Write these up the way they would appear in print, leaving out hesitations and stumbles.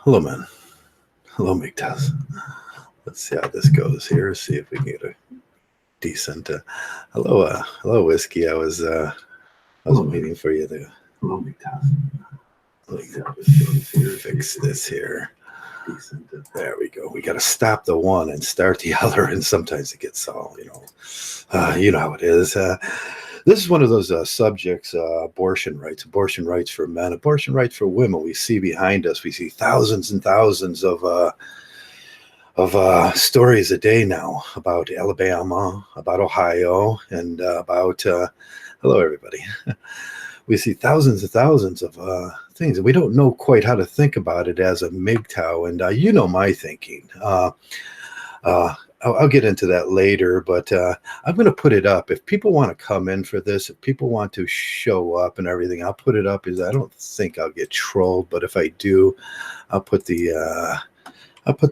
Hello, man. Hello, Mgtow. Let's see how this goes here. See if we can get a decent. Hello, whiskey. I was waiting for you to. Hello, Mgtow. Fix this here. There we go. We got to stop the one and start the other, and sometimes it gets all, you know how it is. This is one of those subjects: abortion rights for men, abortion rights for women. We see behind us, we see thousands and thousands of stories a day now about Alabama, about Ohio, and about hello, everybody. We see thousands and thousands of things, and we don't know quite how to think about it as a Mgtow. And you know my thinking. I'll get into that later, but I'm going to put it up. If people want to come in for this, if people want to show up and everything, I'll put it up. I don't think I'll get trolled, but if I do, I'll put the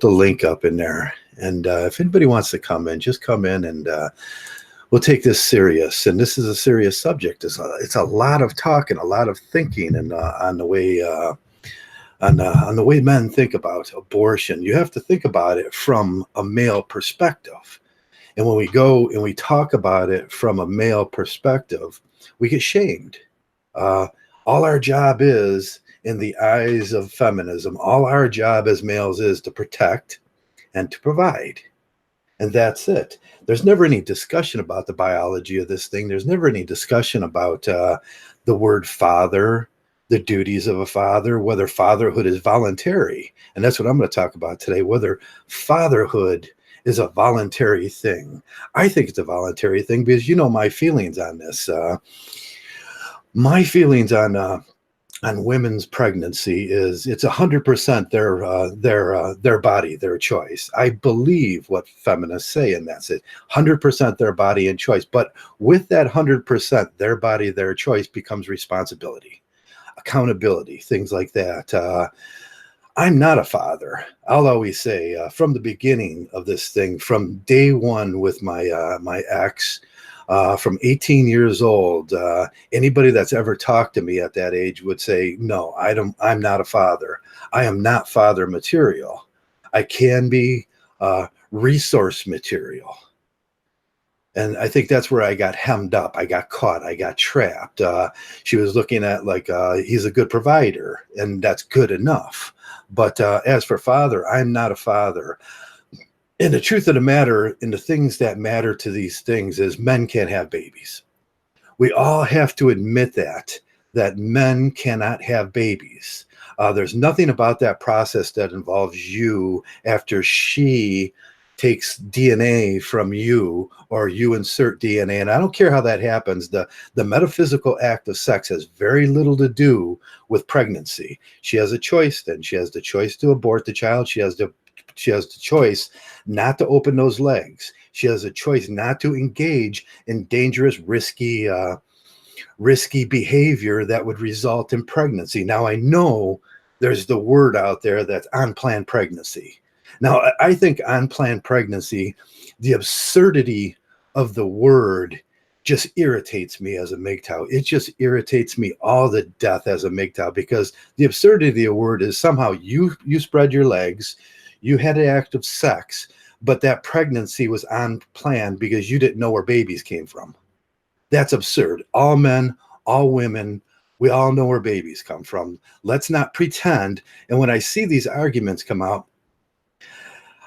link up in there. And if anybody wants to come in, just come in, and we'll take this serious. And this is a serious subject. It's a lot of talking, a lot of thinking, and on the way men think about abortion. You have to think about it from a male perspective. And when we go and we talk about it from a male perspective, we get shamed. All our job is, in the eyes of feminism, all our job as males is to protect and to provide. And that's it. There's never any discussion about the biology of this thing. There's never any discussion about the word father, the duties of a father, whether fatherhood is voluntary. And that's what I'm going to talk about today, whether fatherhood is a voluntary thing. I think it's a voluntary thing because you know my feelings on this. My feelings on women's pregnancy is it's 100% their body, their choice. I believe what feminists say, and that's it. 100% their body and choice. But with that 100% their body, their choice becomes responsibility, accountability, things like that. I'm not a father. I'll always say from the beginning of this thing, from day one with my ex, from 18 years old, anybody that's ever talked to me at that age would say, no, I'm not a father. I am not father material. I can be resource material. And I think that's where I got hemmed up. I got caught. I got trapped. She was looking at like, he's a good provider, and that's good enough. But as for father, I'm not a father. And the truth of the matter, and the things that matter to these things, is men can't have babies. We all have to admit that men cannot have babies. There's nothing about that process that involves you after she takes DNA from you, or you insert DNA. And I don't care how that happens. The metaphysical act of sex has very little to do with pregnancy. She has a choice then. She has the choice to abort the child. She has the choice not to open those legs. She has a choice not to engage in dangerous, risky behavior that would result in pregnancy. Now, I know there's the word out there that's unplanned pregnancy. Now, I think unplanned pregnancy, the absurdity of the word just irritates me as a Mgtow. It just irritates me all the death as a Mgtow, because the absurdity of the word is somehow you spread your legs, you had an act of sex, but that pregnancy was unplanned because you didn't know where babies came from. That's absurd. All men, all women, we all know where babies come from. Let's not pretend. And when I see these arguments come out,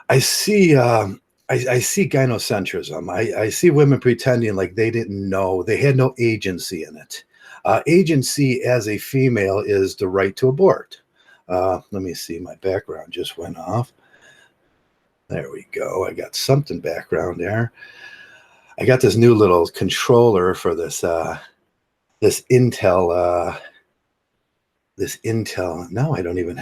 I see gynocentrism. I see women pretending like they didn't know, they had no agency in it. Agency as a female is the right to abort. Let me see, my background just went off. There we go. I got something background there. I got this new little controller for this Intel. Now I don't even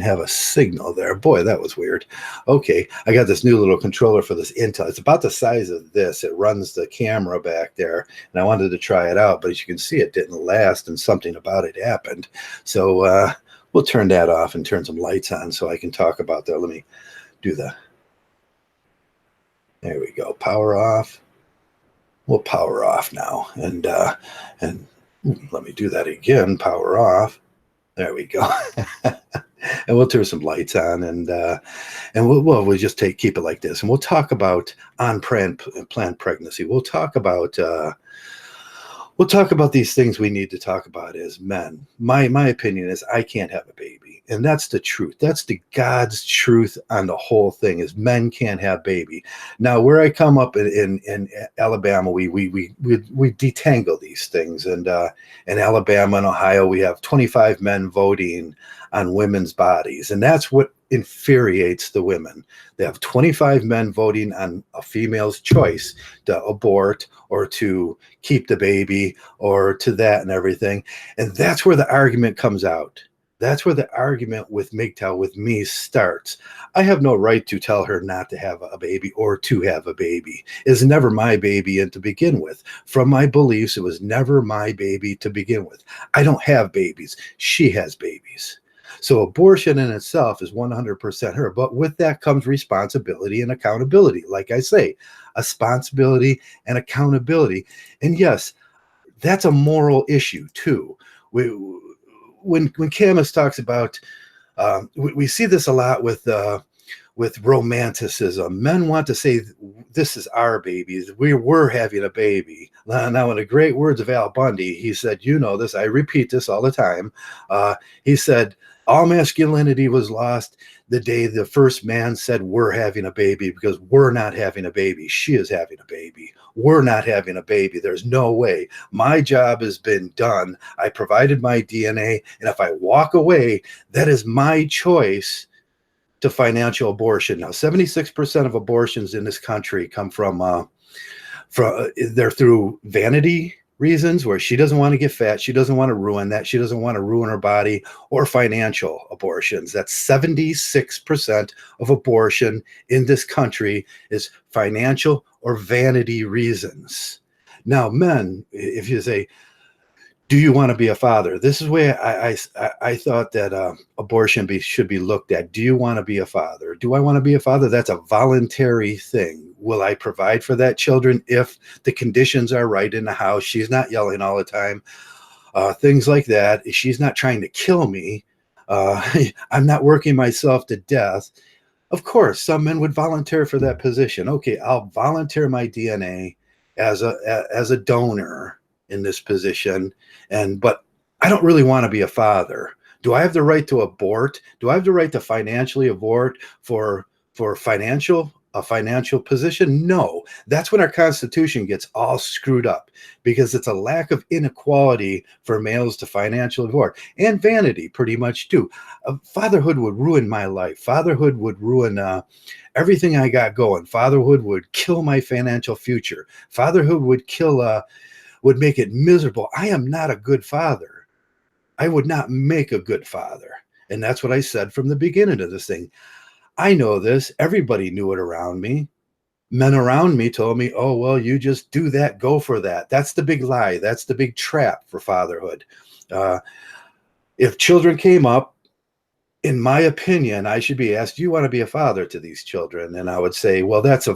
have a signal there. Boy, that was weird. Okay, I got this new little controller for this Intel. It's about the size of this. It runs the camera back there, and I wanted to try it out, but as you can see, it didn't last, and something about it happened. So we'll turn that off and turn some lights on so I can talk about that. Let me do that. There we go. Power off. We'll power off now. And let me do that again. Power off. There we go. And we'll turn some lights on, and we'll just keep it like this, and we'll talk about planned pregnancy. We'll talk about these things we need to talk about as men. My opinion is I can't have a baby, and that's the truth. That's the God's truth on the whole thing, is men can't have baby. Now, where I come up in Alabama, we detangle these things, and in Alabama and Ohio, we have 25 men voting on women's bodies, and that's what infuriates the women. They have 25 men voting on a female's choice to abort or to keep the baby or to that and everything. And that's where the argument comes out. That's where the argument with Mgtow, with me, starts. I have no right to tell her not to have a baby or to have a baby. It's never my baby and to begin with. From my beliefs, it was never my baby to begin with. I don't have babies. She has babies. So abortion in itself is 100% her. But with that comes responsibility and accountability. Like I say, responsibility and accountability. And yes, that's a moral issue too. When Camus talks about, we see this a lot with romanticism. Men want to say, this is our baby. We're having a baby. Now, in the great words of Al Bundy, he said, you know this, I repeat this all the time. He said, all masculinity was lost the day the first man said, we're having a baby, because we're not having a baby. She is having a baby. We're not having a baby. There's no way. My job has been done. I provided my DNA. And if I walk away, that is my choice to financial abortion. Now, 76% of abortions in this country come from they're through vanity reasons, where she doesn't want to get fat, she doesn't want to ruin that, she doesn't want to ruin her body, or financial abortions. That's 76% of abortion in this country is financial or vanity reasons. Now, men, if you say, do you want to be a father? This is where I thought that abortion should be looked at. Do you want to be a father? Do I want to be a father? That's a voluntary thing. Will I provide for that children if the conditions are right in the house? She's not yelling all the time. Things like that. She's not trying to kill me. I'm not working myself to death. Of course, some men would volunteer for that position. Okay, I'll volunteer my DNA as a donor in this position, but I don't really want to be a father. Do I have the right to abort? Do I have the right to financially abort for a financial position? No. That's when our Constitution gets all screwed up, because it's a lack of inequality for males to financially abort, and vanity pretty much too. Fatherhood would ruin my life. Fatherhood would ruin everything I got going. Fatherhood would kill my financial future. Fatherhood would make it miserable. I am not a good father. I would not make a good father. And that's what I said from the beginning of this thing. I know this. Everybody knew it around me. Men around me told me, oh, well, you just do that. Go for that. That's the big lie. That's the big trap for fatherhood. If children came up, in my opinion, I should be asked, do you want to be a father to these children? And I would say, well, that's a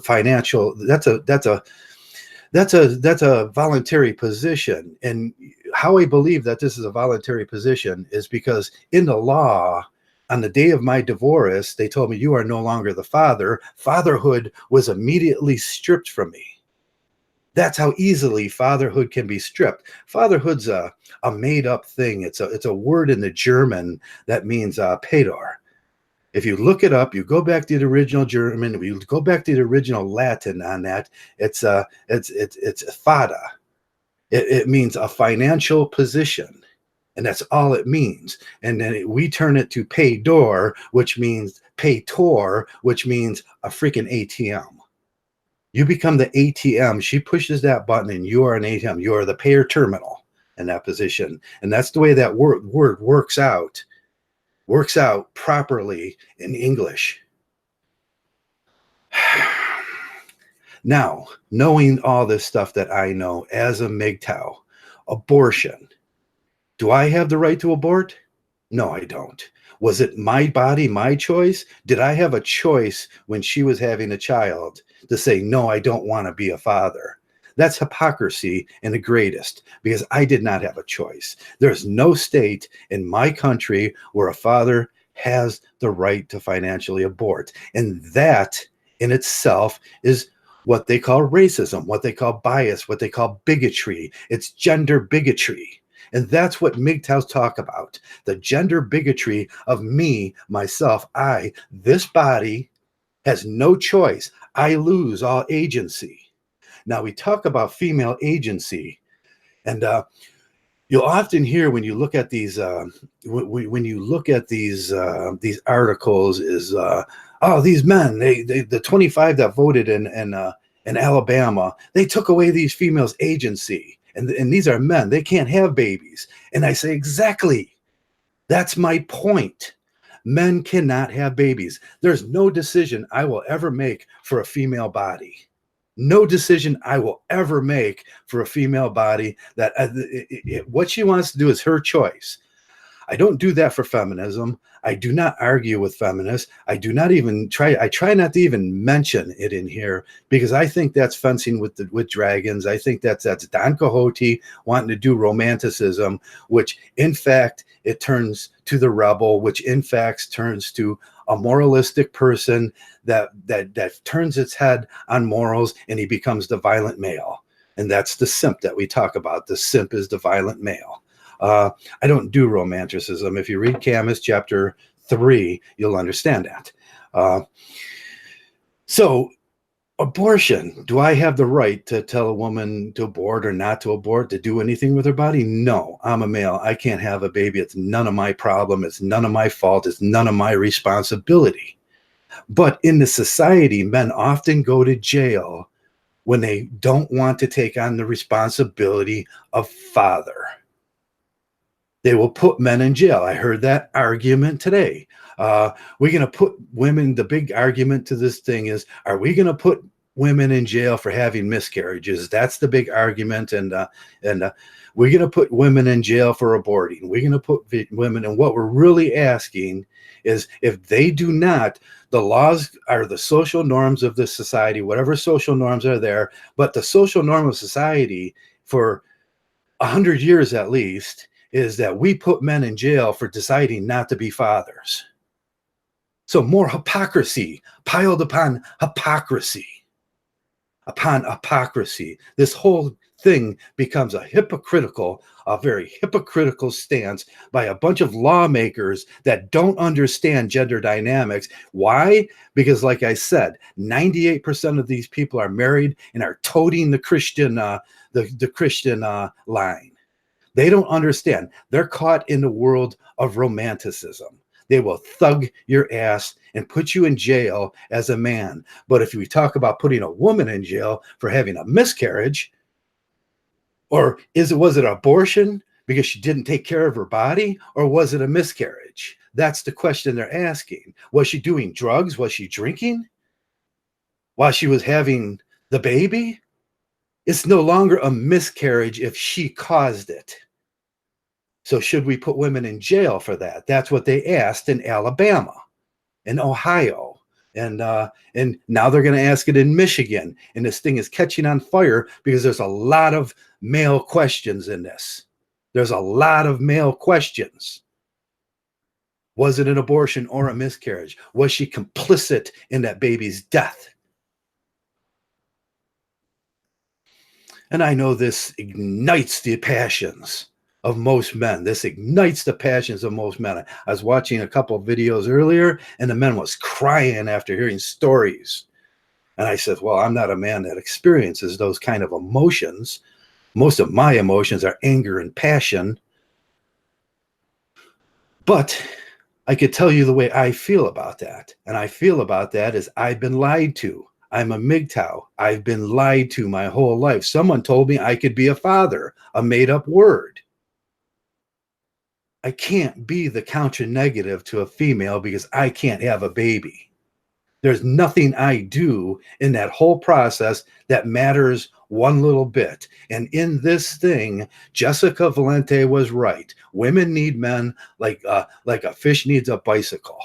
voluntary position. And how I believe that this is a voluntary position is because in the law, on the day of my divorce, they told me, you are no longer the father. Fatherhood was immediately stripped from me. That's how easily fatherhood can be stripped. Fatherhood's a made up thing. It's a word in the German that means Pedor. If you look it up, you go back to the original German, you go back to the original Latin on that, it's fada. It means a financial position, and that's all it means. And then we turn it to paydor, which means paytor, which means a freaking ATM. You become the ATM. She pushes that button, and you are an ATM. You are the payer terminal in that position, and that's the way that word works out properly in English. Now, knowing all this stuff that I know as a Mgtow, abortion, do I have the right to abort? No, I don't. Was it my body, my choice? Did I have a choice when she was having a child to say, no, I don't want to be a father? That's hypocrisy in the greatest, because I did not have a choice. There's no state in my country where a father has the right to financially abort. And that in itself is what they call racism, what they call bias, what they call bigotry. It's gender bigotry. And that's what Mgtows talk about. The gender bigotry of me, myself, I, this body has no choice. I lose all agency. Now we talk about female agency, and you'll often hear when you look at these when you look at these articles is oh, these men, they the 25 that voted in Alabama, they took away these females agency, and these are men, they can't have babies. And I say, exactly, that's my point. Men cannot have babies. There's no decision I will ever make for a female body. No decision I will ever make for a female body. That what she wants to do is her choice. I don't do that for feminism. I do not argue with feminists. I do not even try. I try not to even mention it in here, because I think that's fencing with dragons. I think that's Don Quixote wanting to do romanticism, which in fact it turns to the rebel, which in fact turns to a moralistic person that turns its head on morals, and he becomes the violent male. And that's the simp that we talk about. The simp is the violent male. I don't do romanticism. If you read Camus chapter 3, you'll understand that. So abortion, do I have the right to tell a woman to abort or not to abort, to do anything with her body? No, I'm a male. I can't have a baby. It's none of my problem. It's none of my fault. It's none of my responsibility. But in the society, men often go to jail when they don't want to take on the responsibility of father. They will put men in jail. I heard that argument today. We're going to put women, the big argument to this thing is, are we going to put women in jail for having miscarriages? That's the big argument. And we're going to put women in jail for aborting. We're going to put women, and what we're really asking is, if they do not, the laws are the social norms of this society, whatever social norms are there, but the social norm of society for 100 years at least is that we put men in jail for deciding not to be fathers. So more hypocrisy piled upon hypocrisy. Upon hypocrisy. This whole thing becomes a very hypocritical stance by a bunch of lawmakers that don't understand gender dynamics. Why? Because like I said, 98% of these people are married and are toting the Christian line. They don't understand. They're caught in the world of romanticism. They will thug your ass and put you in jail as a man. But if we talk about putting a woman in jail for having a miscarriage, or was it abortion because she didn't take care of her body, or was it a miscarriage? That's the question they're asking. Was she doing drugs? Was she drinking while she was having the baby? It's no longer a miscarriage if she caused it. So should we put women in jail for that? That's what they asked in Alabama, in Ohio, and now they're going to ask it in Michigan. And this thing is catching on fire because there's a lot of male questions in this. There's a lot of male questions. Was it an abortion or a miscarriage? Was she complicit in that baby's death? And I know this ignites the passions of most men. This ignites the passions of most men. I was watching a couple of videos earlier, and the men was crying after hearing stories. And I said, well, I'm not a man that experiences those kind of emotions. Most of my emotions are anger and passion. But I could tell you the way I feel about that. And I feel about that is I've been lied to. I'm a Mgtow. I've been lied to my whole life. Someone told me I could be a father, a made-up word. I can't be the counter negative to a female because I can't have a baby. There's nothing I do in that whole process that matters one little bit. And in this thing, Jessica Valente was right. Women need men like a fish needs a bicycle.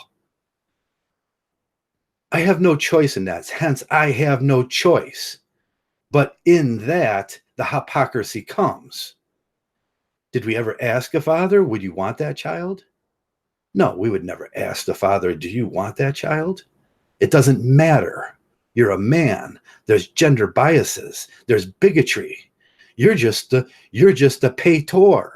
I have no choice in that. Hence, I have no choice. But in that, the hypocrisy comes. Did we ever ask a father, would you want that child? No, we would never ask the father, do you want that child? It doesn't matter. You're a man. There's gender biases. There's bigotry. You're just a payor.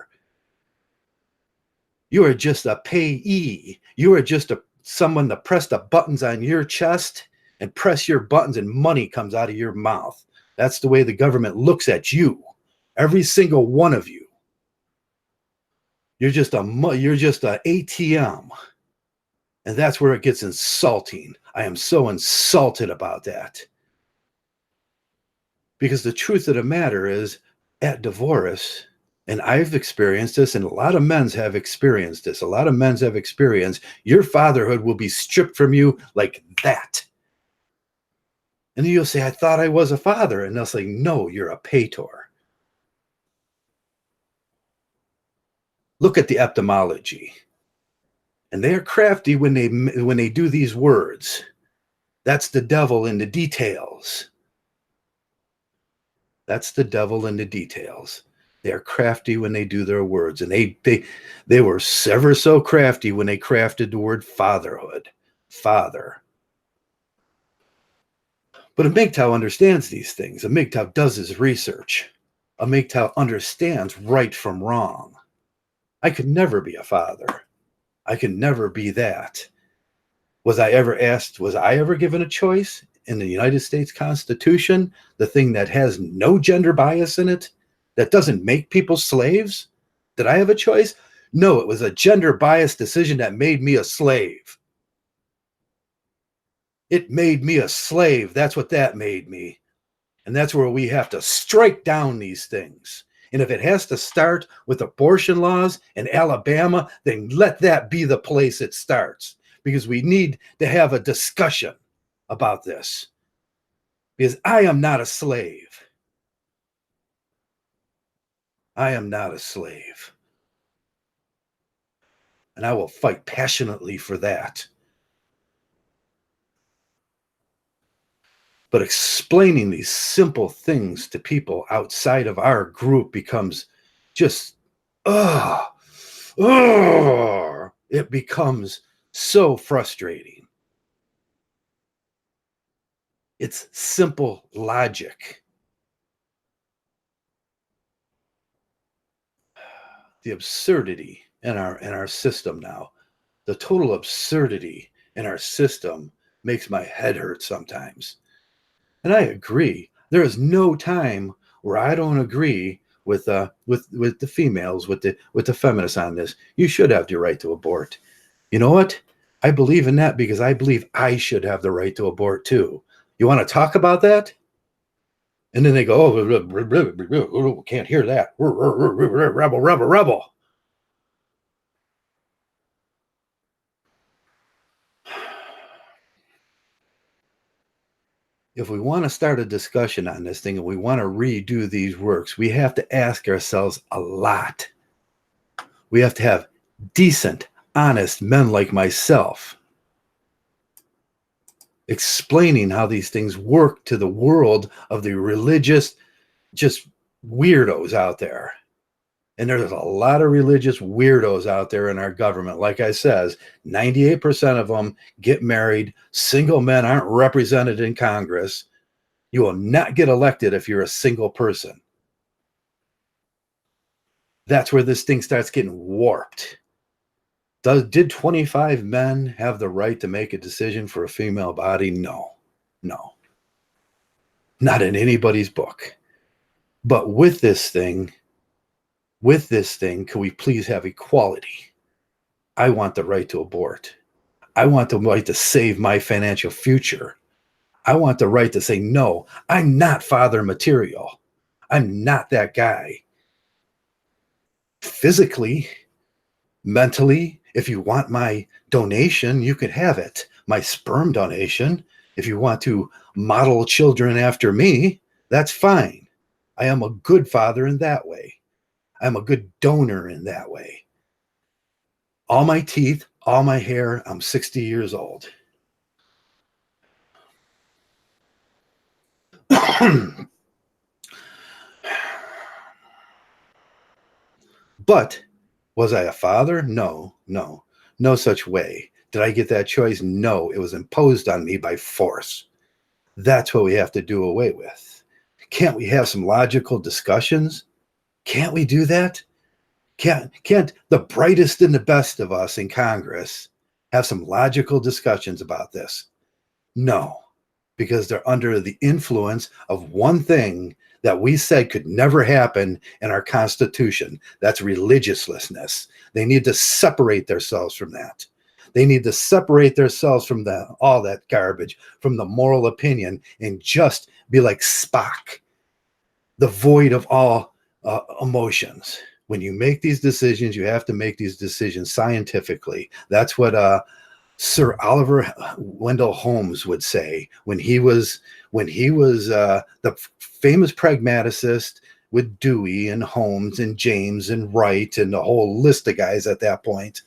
You are just a payee. You are just someone that pressed the buttons on your chest and press your buttons and money comes out of your mouth. That's the way the government looks at you. Every single one of you. You're just a ATM. And that's where it gets insulting. I am so insulted about that. Because the truth of the matter is, at divorce, and I've experienced this, and a lot of men have experienced this, a lot of men have experienced, your fatherhood will be stripped from you like that. And then you'll say, I thought I was a father. And they'll say, no, you're a pator. Look at the etymology. And they are crafty when they do these words. That's the devil in the details. That's the devil in the details. They're crafty when they do their words. And they were ever so crafty when they crafted the word fatherhood. Father. But a Mgtow understands these things. A Mgtow does his research. A Mgtow understands right from wrong. I could never be a father. I could never be that. Was I ever given a choice in the United States Constitution, the thing that has no gender bias in it, that doesn't make people slaves? Did I have a choice? No, it was a gender bias decision that made me a slave. It made me a slave. That's what that made me. And that's where we have to strike down these things. And if it has to start with abortion laws in Alabama, then let that be the place it starts. Because we need to have a discussion about this. Because I am not a slave. I am not a slave. And I will fight passionately for that. But explaining these simple things to people outside of our group becomes just, it becomes so frustrating. It's simple logic. The absurdity in our system now, the total absurdity in our system makes my head hurt sometimes. And I agree. There is no time where I don't agree with the females, with the feminists on this. You should have the right to abort. You know what? I believe in that because I believe I should have the right to abort too. You want to talk about that? And then they go, oh, can't hear that. Rebel, rebel, rebel. If we want to start a discussion on this thing and we want to redo these works, we have to ask ourselves a lot. We have to have decent, honest men like myself explaining how these things work to the world of the religious, just weirdos out there. And there's a lot of religious weirdos out there in our government. Like I says, 98% of them get married. Single men aren't represented in Congress. You will not get elected if you're a single person. That's where this thing starts getting warped. Did 25 men have the right to make a decision for a female body? No. Not in anybody's book. But with this thing, can we please have equality? I want the right to abort. I want the right to save my financial future. I want the right to say, no, I'm not father material. I'm not that guy. Physically, mentally, if you want my donation, you can have it. My sperm donation, if you want to model children after me, that's fine. I am a good father in that way. I'm a good donor in that way. All my teeth, all my hair, I'm 60 years old. But was I a father? No, no, no such way. Did I get that choice? No, it was imposed on me by force. That's what we have to do away with. Can't we have some logical discussions? Can't we do that? Can't the brightest and the best of us in Congress have some logical discussions about this? No, because they're under the influence of one thing that we said could never happen in our Constitution. That's religiousness. They need to separate themselves from that. They need to separate themselves from all that garbage, from the moral opinion, and just be like Spock, the void of all emotions. When you make these decisions, you have to make these decisions scientifically. That's what Sir Oliver Wendell Holmes would say when he was the famous pragmaticist with Dewey and Holmes and James and Wright and the whole list of guys at that point.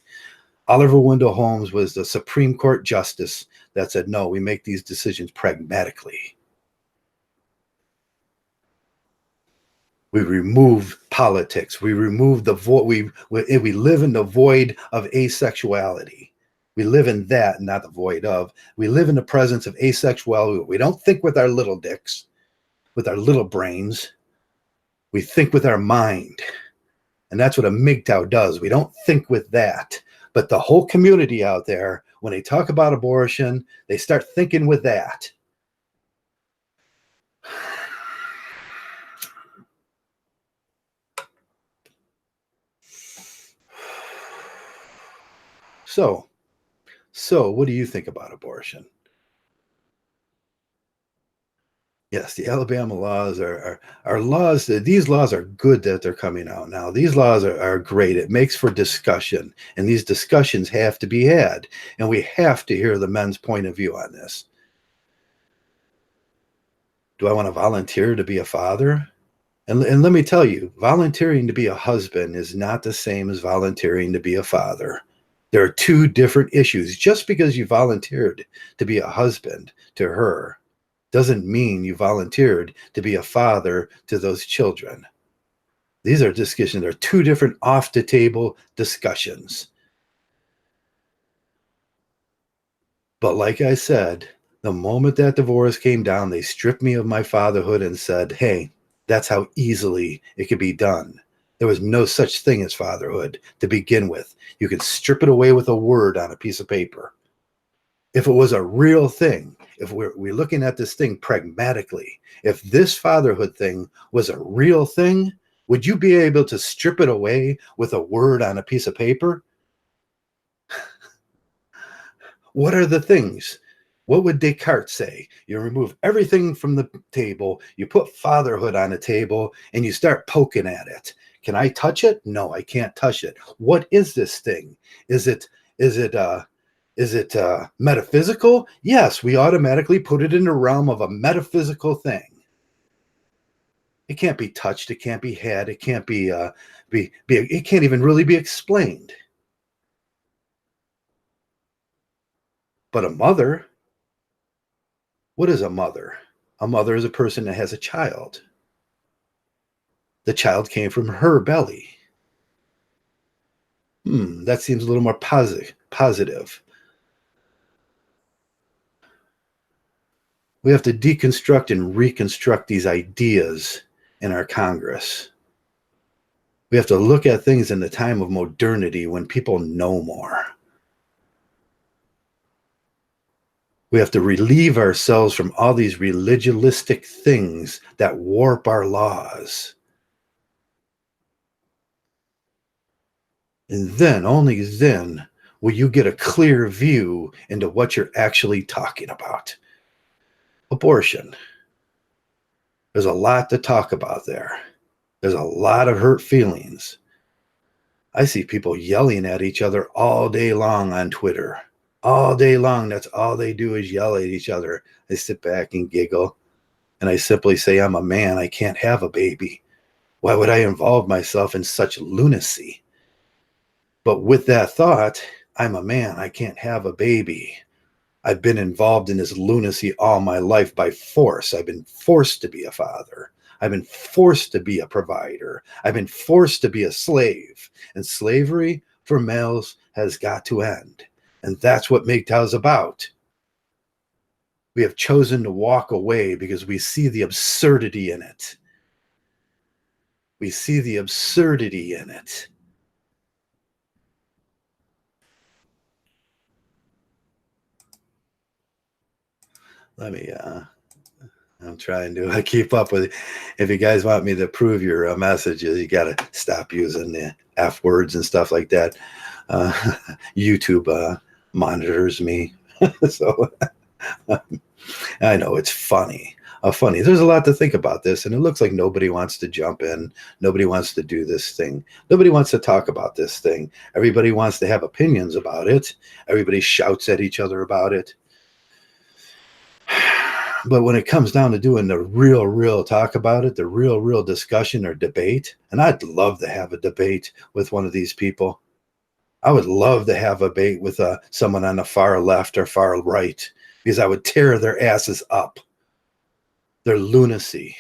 Oliver Wendell Holmes was the Supreme Court justice that said, no, we make these decisions pragmatically. We remove politics. We remove the void. We live in the void of asexuality. We live in that, not the void of. We live in the presence of asexuality. We don't think with our little dicks, with our little brains. We think with our mind. And that's what a Mgtow does. We don't think with that. But the whole community out there, when they talk about abortion, they start thinking with that. So what do you think about abortion? Yes, the Alabama laws are laws. These laws are good that they're coming out now. These laws are great. It makes for discussion, and these discussions have to be had, and we have to hear the men's point of view on this. Do I want to volunteer to be a father? And let me tell you, volunteering to be a husband is not the same as volunteering to be a father. There are two different issues. Just because you volunteered to be a husband to her doesn't mean you volunteered to be a father to those children. These are discussions. They're two different off the table discussions. But like I said, the moment that divorce came down, they stripped me of my fatherhood and said, hey, that's how easily it could be done. There was no such thing as fatherhood to begin with. You can strip it away with a word on a piece of paper. If it was a real thing, if we're looking at this thing pragmatically, if this fatherhood thing was a real thing, would you be able to strip it away with a word on a piece of paper? What are the things? What would Descartes say? You remove everything from the table, you put fatherhood on a table, and you start poking at it. Can I touch it? No, I can't touch it. What is this thing? Is it metaphysical? Yes, we automatically put it in the realm of a metaphysical thing. It can't be touched. It can't be had. It can't it can't even really be explained. But a mother, what is a mother? A mother is a person that has a child. The child came from her belly. That seems a little more positive. We have to deconstruct and reconstruct these ideas in our Congress. We have to look at things in the time of modernity when people know more. We have to relieve ourselves from all these religialistic things that warp our laws. And then, only then, will you get a clear view into what you're actually talking about. Abortion. There's a lot to talk about there. There's a lot of hurt feelings. I see people yelling at each other all day long on Twitter. All day long, that's all they do is yell at each other. They sit back and giggle. and I simply say, I'm a man, I can't have a baby. Why would I involve myself in such lunacy? But with that thought, I'm a man, I can't have a baby. I've been involved in this lunacy all my life by force. I've been forced to be a father. I've been forced to be a provider. I've been forced to be a slave. And slavery for males has got to end. And that's what Mgtow is about. We have chosen to walk away because we see the absurdity in it. We see the absurdity in it. Let me, I'm trying to keep up with it. If you guys want me to prove your messages, you got to stop using the F words and stuff like that. YouTube monitors me. So I know it's funny. There's a lot to think about this, and it looks like nobody wants to jump in. Nobody wants to do this thing. Nobody wants to talk about this thing. Everybody wants to have opinions about it. Everybody shouts at each other about it. But when it comes down to doing the real talk about it, the real discussion or debate, and I'd love to have a debate with one of these people. I would love to have a debate with someone on the far left or far right, because I would tear their asses up. Their lunacy.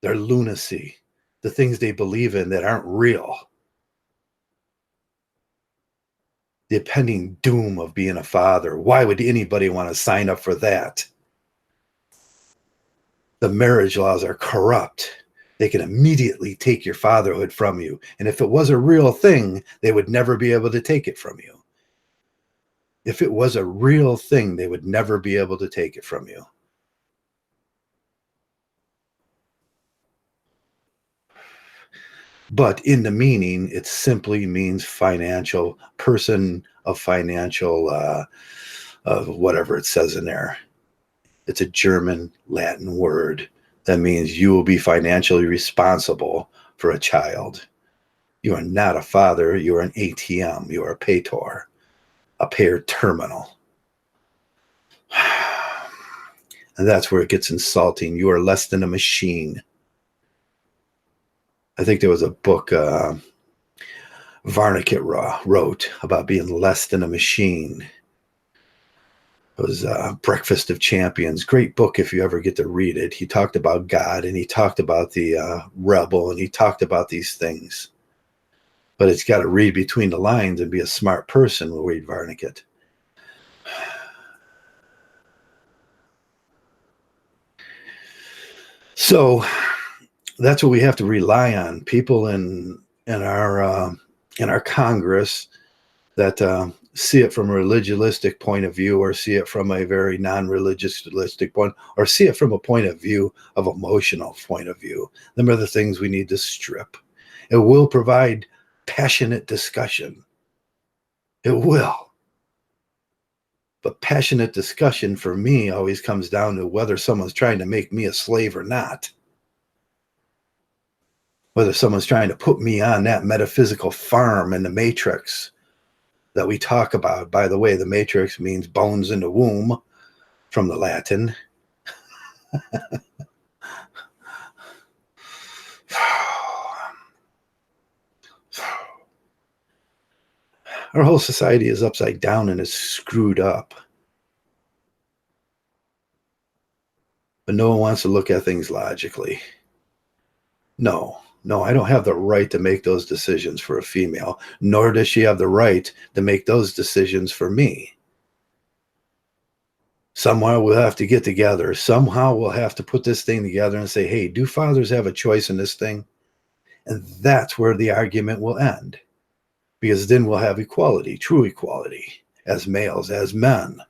The things they believe in that aren't real. The impending doom of being a father. Why would anybody want to sign up for that? The marriage laws are corrupt. They can immediately take your fatherhood from you. And if it was a real thing, they would never be able to take it from you. If it was a real thing, they would never be able to take it from you. But in the meaning, it simply means financial, person of financial, whatever it says in there. It's a German Latin word that means you will be financially responsible for a child. You are not a father. You are an ATM. You are a payer, a payer terminal. And that's where it gets insulting. You are less than a machine. I think there was a book Varnicket wrote about being less than a machine. It was Breakfast of Champions. Great book if you ever get to read it. He talked about God, and he talked about the rebel, and he talked about these things. But it's got to read between the lines and be a smart person will read Varnicket. So that's what we have to rely on. People in our Congress that see it from a religiousistic point of view, or see it from a very non-religiousistic point, or see it from a point of view of emotional point of view. Them are the things we need to strip. It will provide passionate discussion. It will. But passionate discussion for me always comes down to whether someone's trying to make me a slave or not. Whether someone's trying to put me on that metaphysical farm in the matrix that we talk about. By the way, the matrix means bones in the womb from the Latin. Our whole society is upside down and is screwed up. But no one wants to look at things logically. No, I don't have the right to make those decisions for a female, nor does she have the right to make those decisions for me. Somehow we'll have to get together. Somehow we'll have to put this thing together and say, hey, do fathers have a choice in this thing? And that's where the argument will end. Because then we'll have equality, true equality. As males, as men,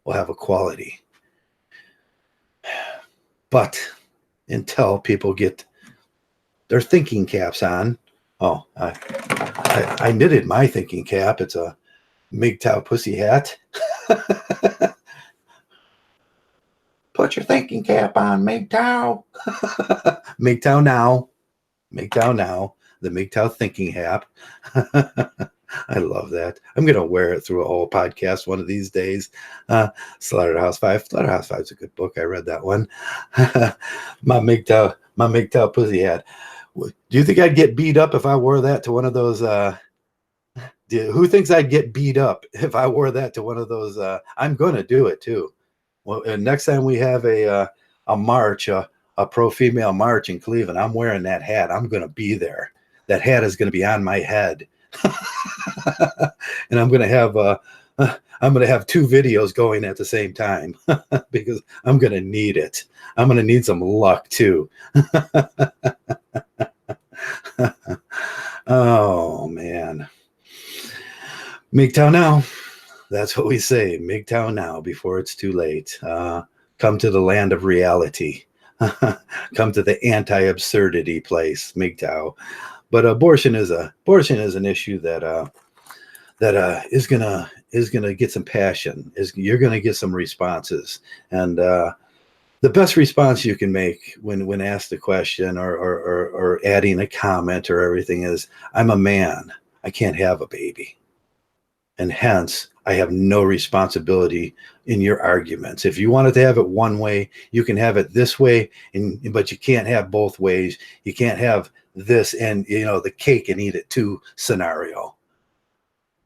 we'll have equality. But until people get their thinking caps on, oh, I knitted my thinking cap. It's a Mgtow pussy hat. Put your thinking cap on, Mgtow. Mgtow now. The Mgtow thinking hat. I love that. I'm going to wear it through a whole podcast one of these days. Slaughterhouse Five. Slaughterhouse Five is a good book. I read that one. My Mgtow pussy hat. Do you think I'd get beat up if I wore that to one of those? Who thinks I'd get beat up if I wore that to one of those? I'm going to do it too. Well, and next time we have a march, a pro-female march in Cleveland, I'm wearing that hat. I'm going to be there. That hat is going to be on my head. And I'm going to have two videos going at the same time because I'm going to need it. I'm going to need some luck too. Oh man. Mgtow now. That's what we say. Mgtow now before it's too late. Come to the land of reality. Come to the anti-absurdity place, Mgtow. But abortion is an issue that is gonna get some passion. You're gonna get some responses, and the best response you can make when asked a question or adding a comment or everything is, "I'm a man. I can't have a baby, and hence I have no responsibility in your arguments. If you wanted to have it one way, you can have it this way, but you can't have both ways. You can't have this and the cake and eat it too scenario.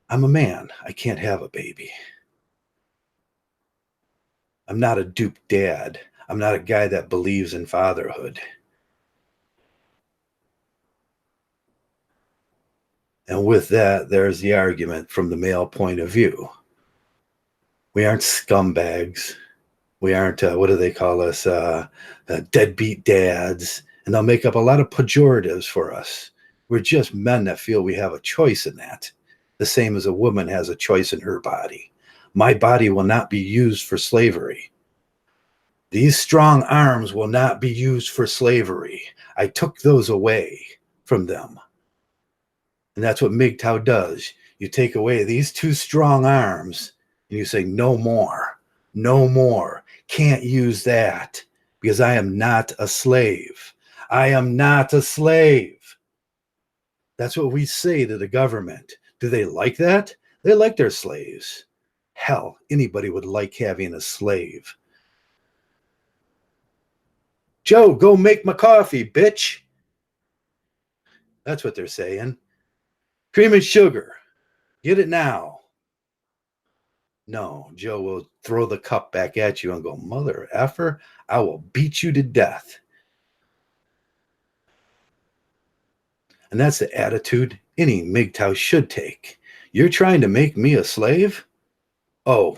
I'm a man. I can't have a baby. I'm not a dupe dad. I'm not a guy that believes in fatherhood." And with that, there's the argument from the male point of view. We aren't scumbags. We aren't, what do they call us? Deadbeat dads. And they'll make up a lot of pejoratives for us. We're just men that feel we have a choice in that. The same as a woman has a choice in her body. My body will not be used for slavery. These strong arms will not be used for slavery. I took those away from them. And that's what Mgtow does. You take away these two strong arms and you say, no more, no more. Can't use that because I am not a slave. I am not a slave. That's what we say to the government. Do they like that? They like their slaves. Hell, anybody would like having a slave. Joe, go make my coffee, bitch. That's what they're saying. Cream and sugar. Get it now. No, Joe will throw the cup back at you and go, mother effer, I will beat you to death. And that's the attitude any Mgtow should take. You're trying to make me a slave? Oh,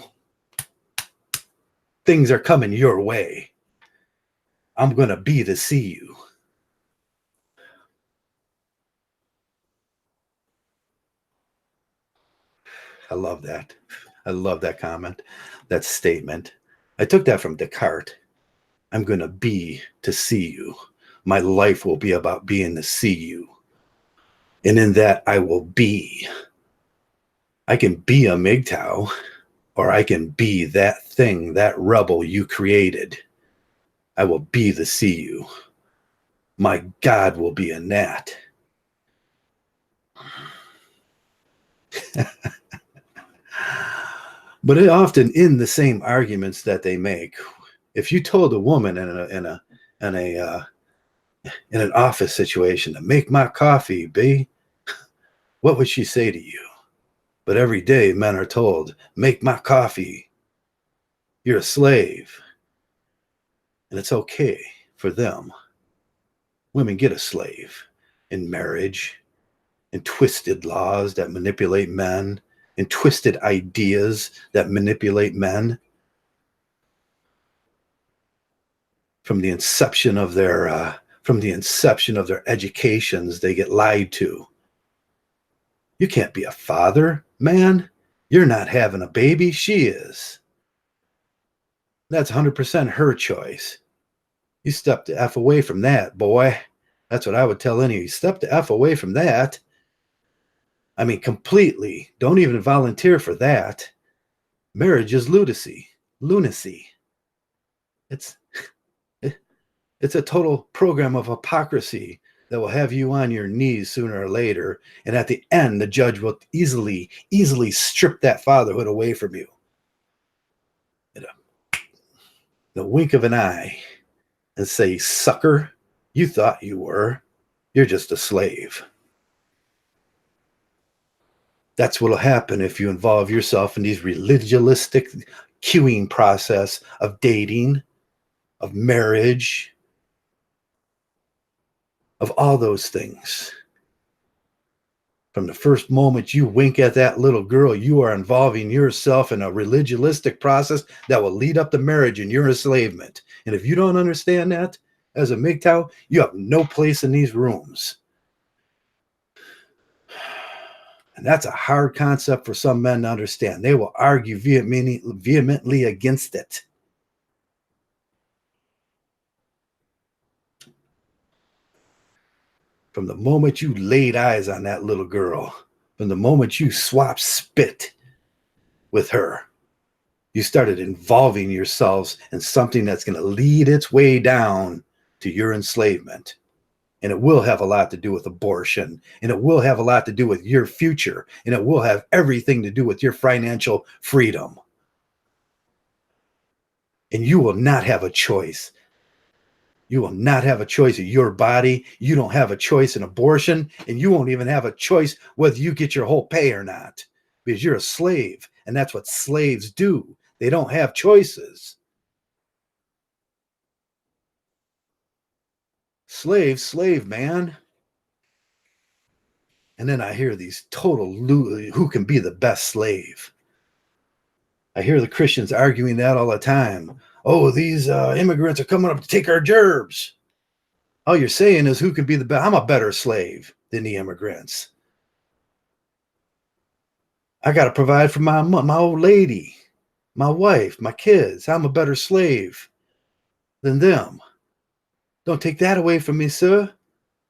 things are coming your way. I'm going to be to see you. I love that. I love that comment, that statement. I took that from Descartes. I'm going to be to see you. My life will be about being to see you. And in that, I will be. I can be a Mgtow, or I can be that thing, that rebel you created. I will be to see you. My God will be a gnat. But it often in the same arguments that they make, if you told a woman in an office situation to make my coffee, B, what would she say to you? But every day men are told, make my coffee. You're a slave. And it's okay for them. Women get a slave in marriage, in twisted laws that manipulate men, in twisted ideas that manipulate men. From the inception of their educations, they get lied to. You can't be a father, man. You're not having a baby. She is. That's 100% her choice. You step the F away from that, boy. That's what I would tell any of you. Step the F away from that. I mean, completely. Don't even volunteer for that. Marriage is lunacy. It's a total program of hypocrisy that will have you on your knees sooner or later. And at the end, the judge will easily strip that fatherhood away from you. In the wink of an eye, and say, sucker, you thought you were. You're just a slave. That's what'll happen if you involve yourself in these religialistic queuing process of dating, of marriage, of all those things. From the first moment you wink at that little girl, you are involving yourself in a religialistic process that will lead up to marriage and your enslavement. And if you don't understand that, as a Mgtow, you have no place in these rooms. And that's a hard concept for some men to understand. They will argue vehemently against it. From the moment you laid eyes on that little girl, from the moment you swapped spit with her, you started involving yourselves in something that's going to lead its way down to your enslavement. And it will have a lot to do with abortion, and it will have a lot to do with your future, and it will have everything to do with your financial freedom. And you will not have a choice. You will not have a choice of your body. You don't have a choice in abortion, and you won't even have a choice whether you get your whole pay or not, because you're a slave, and that's what slaves do. They don't have choices. Slave, man. And then I hear these total who can be the best slave. I hear the Christians arguing that all the time. Oh, these immigrants are coming up to take our gerbs. All you're saying is who can be the best. I'm a better slave than the immigrants. I got to provide for my old lady, my wife, my kids. I'm a better slave than them. Don't take that away from me, sir.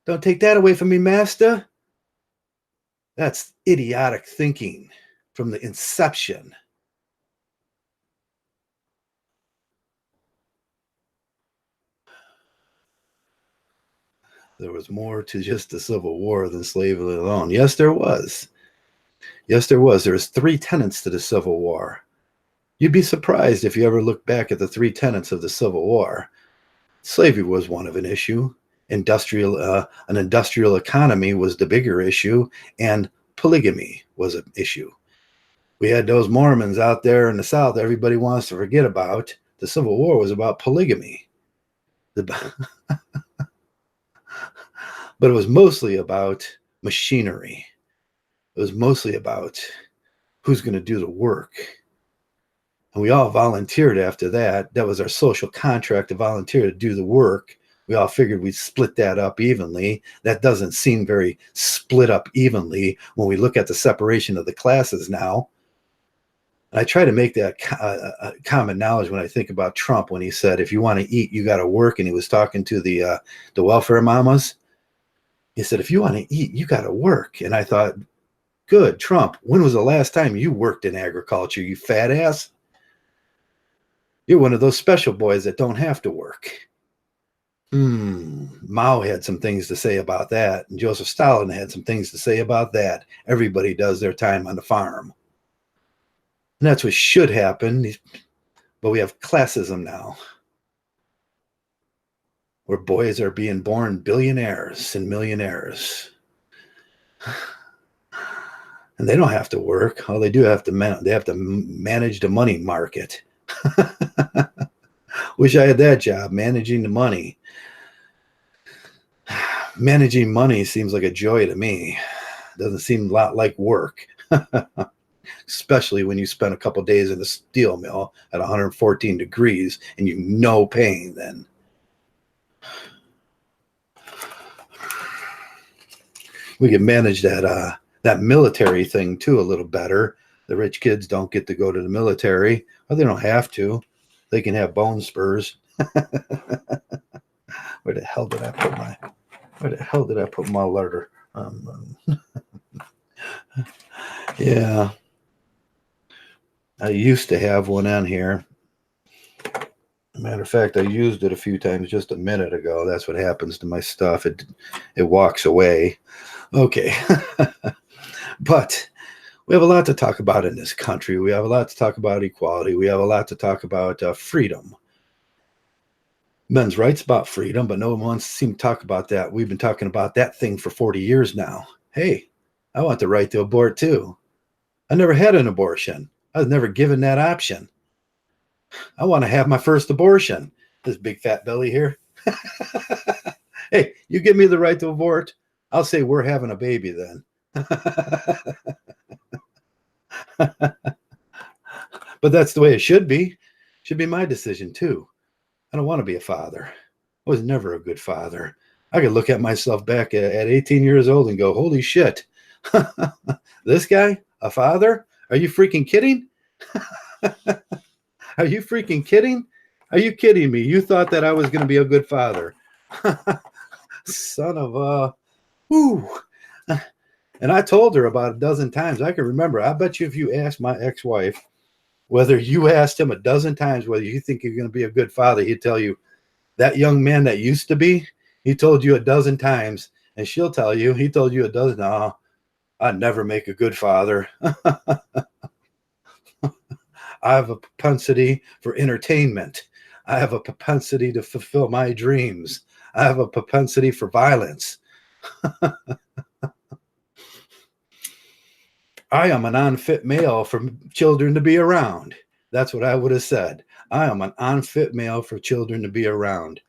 Don't take that away from me, master. That's idiotic thinking from the inception. There was more to just the Civil War than slavery alone. Yes, there was. Yes, there was. There was 3 tenets to the Civil War. You'd be surprised if you ever look back at the 3 tenets of the Civil War. Slavery was one of an issue. An industrial economy was the bigger issue, and polygamy was an issue. We had those Mormons out there in the South everybody wants to forget about. The Civil War was about polygamy. But it was mostly about machinery. It was mostly about who's going to do the work. And we all volunteered after that. That was our social contract to volunteer to do the work. We all figured we'd split that up evenly. That doesn't seem very split up evenly when we look at the separation of the classes now. I try to make that common knowledge when I think about Trump, when he said, if you want to eat, you got to work. And he was talking to the welfare mamas. He said, if you want to eat, you got to work. And I thought, good, Trump, when was the last time you worked in agriculture, you fat ass? You're one of those special boys that don't have to work. Mao had some things to say about that. And Joseph Stalin had some things to say about that. Everybody does their time on the farm. And that's what should happen. But we have classism now, where boys are being born billionaires and millionaires. And they don't have to work. All they do they have to manage the money market. Wish I had that job, managing the money. Managing money seems like a joy to me. Doesn't seem a lot like work. Especially when you spend a couple days in a steel mill at 114 degrees and you know pain then. We can manage that military thing too a little better. The rich kids don't get to go to the military, or they don't have to. They can have bone spurs. Where the hell did I put my letter? Yeah. I used to have one on here. Matter of fact, I used it a few times just a minute ago. That's what happens to my stuff. It walks away. Okay. But we have a lot to talk about in this country. We have a lot to talk about equality. We have a lot to talk about freedom. Men's rights about freedom, but no one wants to seem to talk about that. We've been talking about that thing for 40 years now. Hey, I want the right to abort too. I never had an abortion. I was never given that option. I want to have my first abortion. This big fat belly here. Hey, you give me the right to abort, I'll say we're having a baby then. But that's the way it should be. Should be my decision too. I don't want to be a father. I was never a good father. I could look at myself back at 18 years old and go, holy shit. This guy, a father? Are you freaking kidding? Are you freaking kidding? Are you kidding me? You thought that I was going to be a good father. Son of a... Whoo. And I told her about a dozen times. I can remember. I bet you if you asked my ex-wife, whether you asked him a dozen times whether you think you're going to be a good father, he'd tell you, that young man that used to be, he told you a dozen times, and she'll tell you, he told you a dozen, no, I'd never make a good father. I have a propensity for entertainment. I have a propensity to fulfill my dreams. I have a propensity for violence. I am an unfit male for children to be around. That's what I would have said. I am an unfit male for children to be around.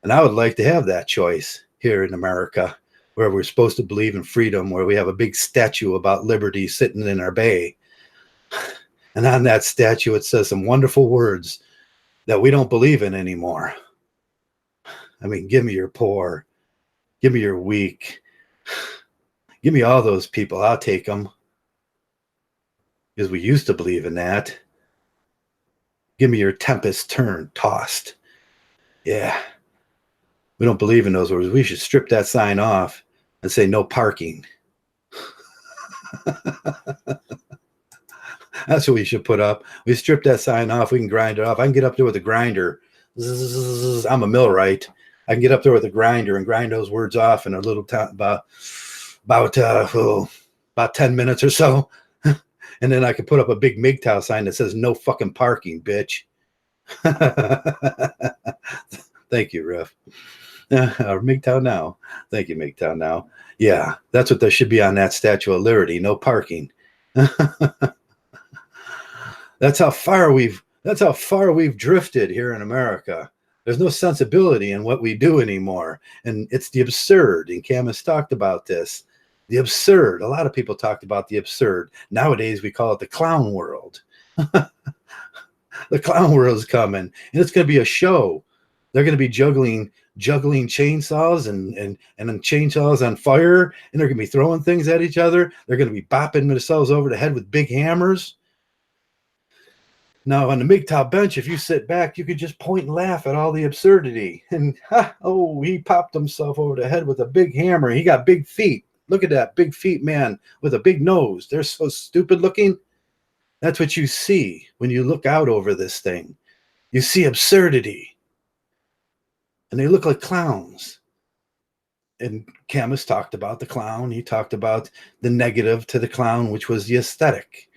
And I would like to have that choice here in America, where we're supposed to believe in freedom, where we have a big statue about liberty sitting in our bay. And on that statue, it says some wonderful words that we don't believe in anymore. I mean, give me your poor. Give me your weak. Give me all those people. I'll take them. Because we used to believe in that. Give me your tempest turned, tossed. Yeah. We don't believe in those words. We should strip that sign off and say no parking. That's what we should put up. We strip that sign off. We can grind it off. I can get up there with a grinder. Zzz, I'm a millwright. I can get up there with a grinder and grind those words off in a little time, about 10 minutes or so. And then I can put up a big Mgtow sign that says no fucking parking, bitch. Thank you, Riff. Mgtow now. Thank you, Mgtow now. Yeah, that's what there should be on that Statue of Liberty. No parking. That's how far we've drifted here in America. There's no sensibility in what we do anymore. And it's the absurd. And Cam has talked about this. The absurd. A lot of people talked about the absurd. Nowadays, we call it the clown world. The clown world is coming. And it's going to be a show. They're going to be juggling chainsaws and chainsaws on fire. And they're going to be throwing things at each other. They're going to be bopping themselves over the head with big hammers. Now, on the Mgtow bench, if you sit back, you could just point and laugh at all the absurdity. And, he popped himself over the head with a big hammer. He got big feet. Look at that big feet man with a big nose. They're so stupid looking. That's what you see when you look out over this thing. You see absurdity. And they look like clowns. And Camus talked about the clown. He talked about the negative to the clown, which was the aesthetic.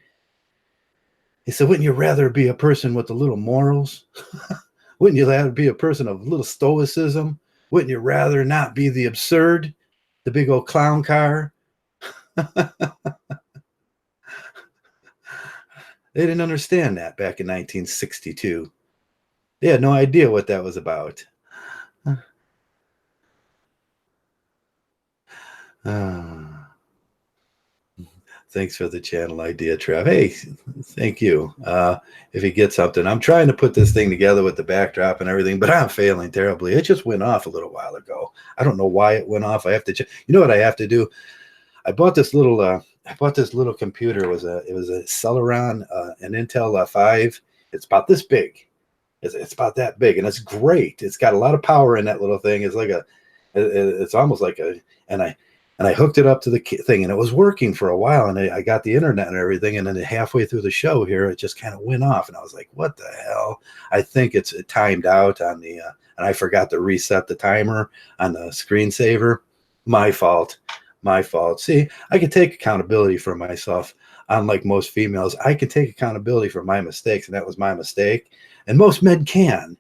He said, wouldn't you rather be a person with a little morals? Wouldn't you rather be a person of little stoicism? Wouldn't you rather not be the absurd, the big old clown car? They didn't understand that back in 1962. They had no idea what that was about. Thanks for the channel idea, Trev. Hey, thank you. If you get something, I'm trying to put this thing together with the backdrop and everything, but I'm failing terribly. It just went off a little while ago. I don't know why it went off. I have to. You know what I have to do? I bought this little. Computer. It was a Celeron, an Intel 5. It's about this big. It's about that big, and it's great. It's got a lot of power in that little thing. It's like it's almost like And I hooked it up to the thing, and it was working for a while. And I got the internet and everything. And then halfway through the show here, it just kind of went off. And I was like, what the hell? I think it timed out on the, and I forgot to reset the timer on the screensaver. My fault. My fault. See, I can take accountability for myself. Unlike most females, I can take accountability for my mistakes. And that was my mistake. And most men can.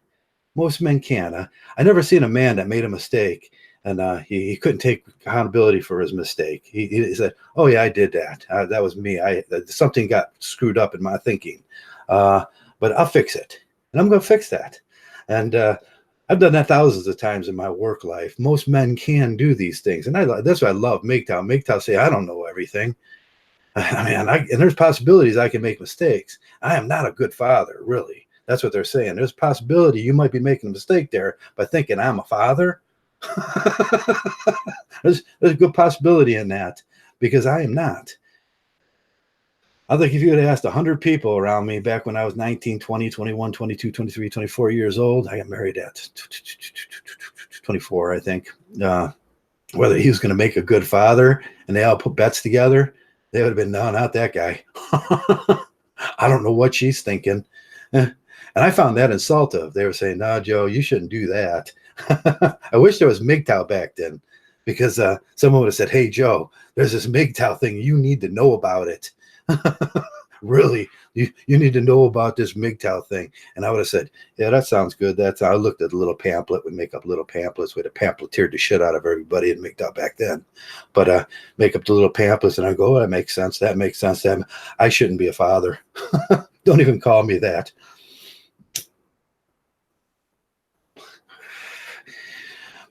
Most men can. I never seen a man that made a mistake and he couldn't take accountability for his mistake. He said, "Oh yeah, I did that. That was me. Something got screwed up in my thinking, but I'll fix it, and I'm going to fix that." And I've done that thousands of times in my work life. Most men can do these things, and that's why I love Mgtow. Mgtow say, "I don't know everything." I mean, and there's possibilities I can make mistakes. I am not a good father, really. That's what they're saying. There's a possibility you might be making a mistake there by thinking I'm a father. there's a good possibility in that because I am not. I think if you had asked 100 people around me back when I was 19, 20, 21, 22, 23, 24 years old, I got married at 24, I think, whether he was going to make a good father, and they all put bets together, they would have been, no, not that guy. I don't know what she's thinking. And I found that insultive. They were saying, no, Joe, you shouldn't do that. I wish there was Mgtow back then, because someone would have said, hey, Joe, there's this Mgtow thing. You need to know about it. Really, you need to know about this Mgtow thing. And I would have said, yeah, that sounds good. I looked at a little pamphlet. We make up little pamphlets. We'd have pamphleteered the shit out of everybody in Mgtow back then. But make up the little pamphlets, and I go, oh, that makes sense. That makes sense. I shouldn't be a father. Don't even call me that.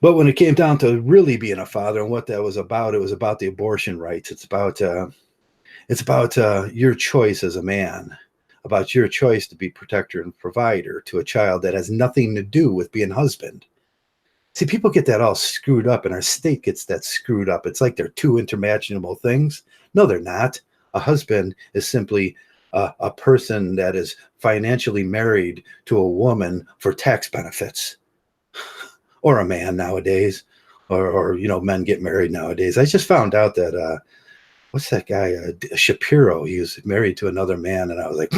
But when it came down to really being a father and what that was about, it was about the abortion rights. It's about your choice as a man, about your choice to be protector and provider to a child that has nothing to do with being husband. See, people get that all screwed up, and our state gets that screwed up. It's like they're two intermatchable things. No, they're not. A husband is simply a person that is financially married to a woman for tax benefits. Or a man nowadays, or men get married nowadays. I just found out that what's that guy Shapiro? He was married to another man, and I was like,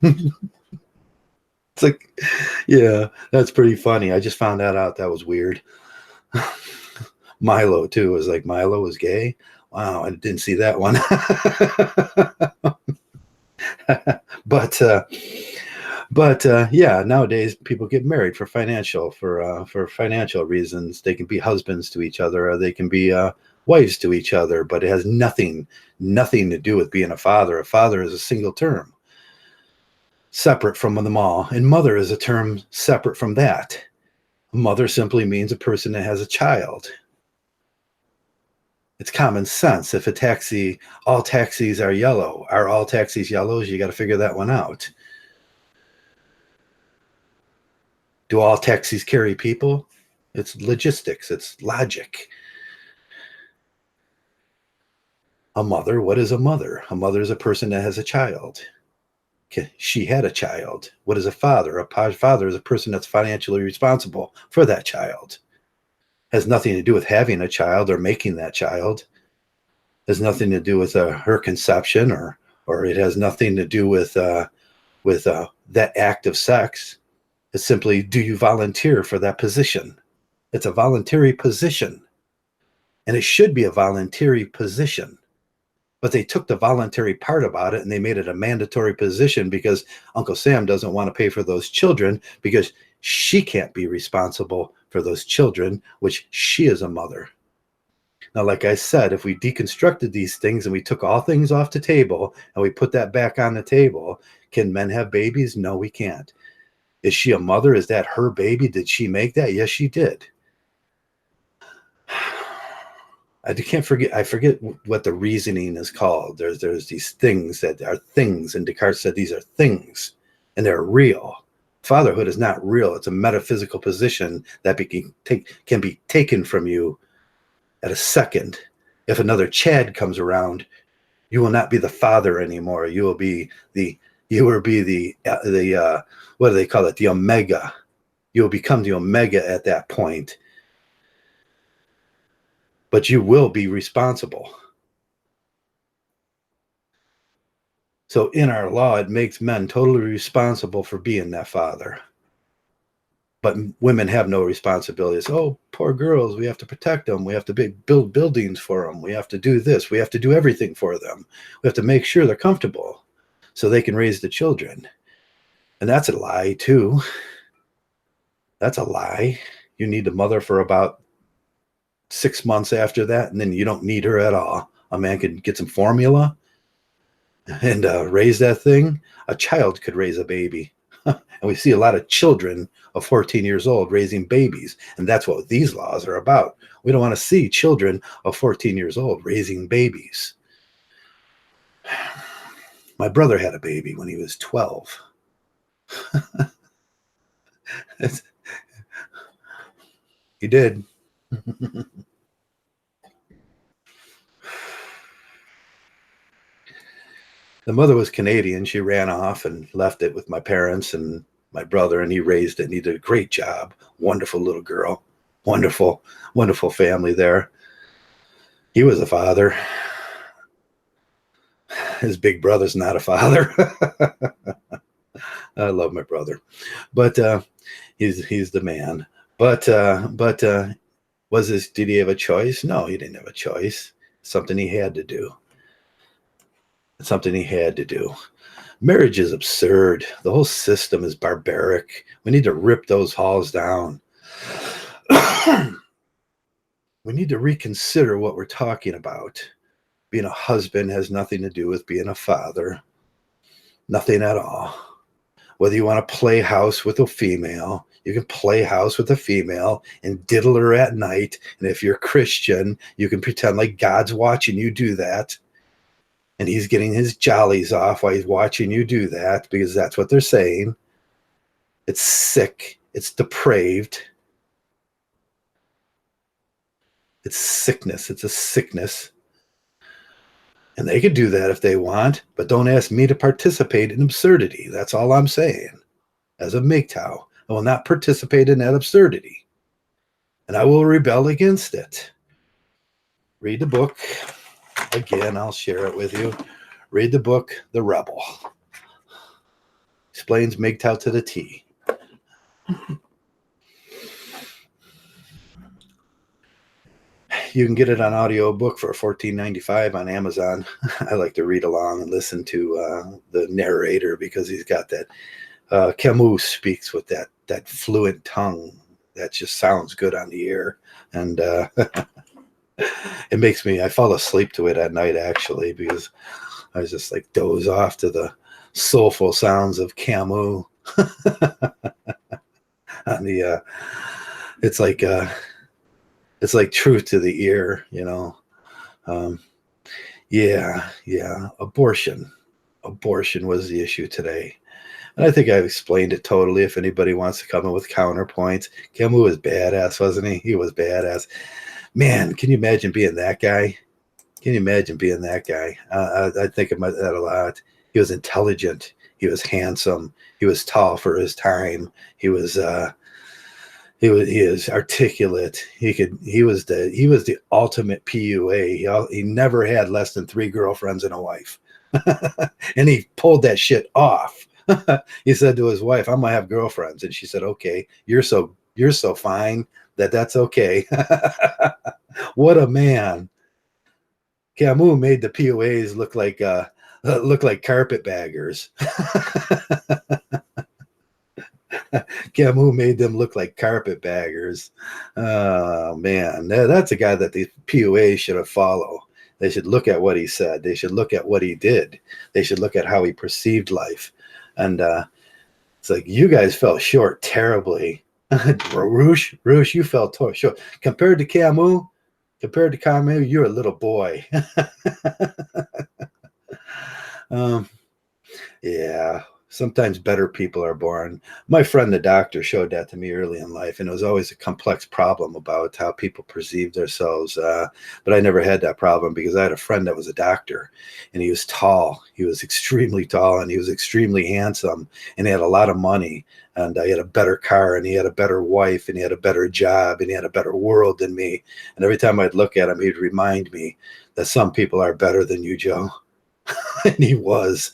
it's like, yeah, that's pretty funny. I just found that out. That was weird. Milo too was like, Milo was gay. Wow, I didn't see that one. But yeah, nowadays people get married for financial reasons. They can be husbands to each other, or they can be wives to each other. But it has nothing to do with being a father. A father is a single term, separate from them all, and mother is a term separate from that. Mother simply means a person that has a child. It's common sense. If all taxis are yellow, are all taxis yellows? You got to figure that one out. Do all taxis carry people? It's logistics. It's logic. A mother, what is a mother? A mother is a person that has a child. She had a child. What is a father? A father is a person that's financially responsible for that child. Has nothing to do with having a child or making that child. Has nothing to do with her conception, or it has nothing to do with that act of sex. It's simply, do you volunteer for that position? It's a voluntary position, and it should be a voluntary position. But they took the voluntary part about it and they made it a mandatory position because Uncle Sam doesn't want to pay for those children because she can't be responsible for those children, which she is a mother. Now, like I said, if we deconstructed these things and we took all things off the table and we put that back on the table, can men have babies? No, we can't. Is she a mother? Is that her baby? Did she make that? Yes, she did. I can't forget. I forget what the reasoning is called. There's these things that are things, and Descartes said these are things, and they're real. Fatherhood is not real. It's a metaphysical position that can be taken from you at a second. If another Chad comes around, you will not be the father anymore. You will be the what do they call it? The Omega. You will become the Omega at that point. but you will be responsible. So in our law, it makes men totally responsible for being that father. But women have no responsibilities. Oh, poor girls, we have to protect them. We have to build buildings for them. We have to do this. We have to do everything for them. We have to make sure they're comfortable so they can raise the children. And that's a lie, too. That's a lie. You need the mother for about 6 months after that, and then you don't need her at all. A man can get some formula and raise that thing. A child could raise a baby. And we see a lot of children of 14 years old raising babies. And that's what these laws are about. We don't want to see children of 14 years old raising babies. My brother had a baby when he was 12. He did. The mother was Canadian. She ran off and left it with my parents and my brother, and he raised it, and he did a great job. Wonderful little girl. Wonderful, wonderful family there. He was a father. His big brother's not a father. I love my brother, but he's the man. But did he have a choice? No, he didn't have a choice. Something he had to do. Something he had to do. Marriage is absurd. The whole system is barbaric. We need to rip those halls down. We need to reconsider what we're talking about. Being a husband has nothing to do with being a father. Nothing at all. Whether you want to play house with a female, you can play house with a female and diddle her at night. And if you're Christian, you can pretend like God's watching you do that. And he's getting his jollies off while he's watching you do that, because that's what they're saying. It's sick. It's depraved. It's sickness. It's a sickness. And they could do that if they want, but don't ask me to participate in absurdity. That's all I'm saying. As a Mgtow, I will not participate in that absurdity. And I will rebel against it. Read the book. Again, I'll share it with you. Read the book, The Rebel. Explains Mgtow to the T. You can get it on audiobook for $14.95 on Amazon. I like to read along and listen to the narrator, because he's got that. Camus speaks with that fluent tongue that just sounds good on the ear. And it makes me, I fall asleep to it at night, actually, because I was just like doze off to the soulful sounds of Camus. On the, it's like truth to the ear, you know. Yeah. Abortion was the issue today. And I think I've explained it totally. If anybody wants to come in with counterpoints, Camus was badass, wasn't he? He was badass. Man, can you imagine being that guy? Can you imagine being that guy? I think about that a lot. He was intelligent. He was handsome. He was tall for his time. He is articulate. He was the ultimate PUA. He never had less than 3 girlfriends and a wife. And he pulled that shit off. He said to his wife, "I'm gonna have girlfriends," and she said, "Okay, you're so fine that's okay." What a man. Camus made the PUAs look like carpetbaggers. Camus made them look like carpetbaggers. Oh man, that's a guy that the PUA should have followed. They should look at what he said. They should look at what he did. They should look at how he perceived life. And it's like, you guys fell short terribly. Roosh, you fell short. Compared to Camus, you're a little boy. Yeah. Sometimes better people are born. My friend, the doctor, showed that to me early in life, and it was always a complex problem about how people perceive themselves. But I never had that problem because I had a friend that was a doctor, and he was tall. He was extremely tall, and he was extremely handsome, and he had a lot of money, and he had a better car, and he had a better wife, and he had a better job, and he had a better world than me. And every time I'd look at him, he'd remind me that some people are better than you, Joe. And he was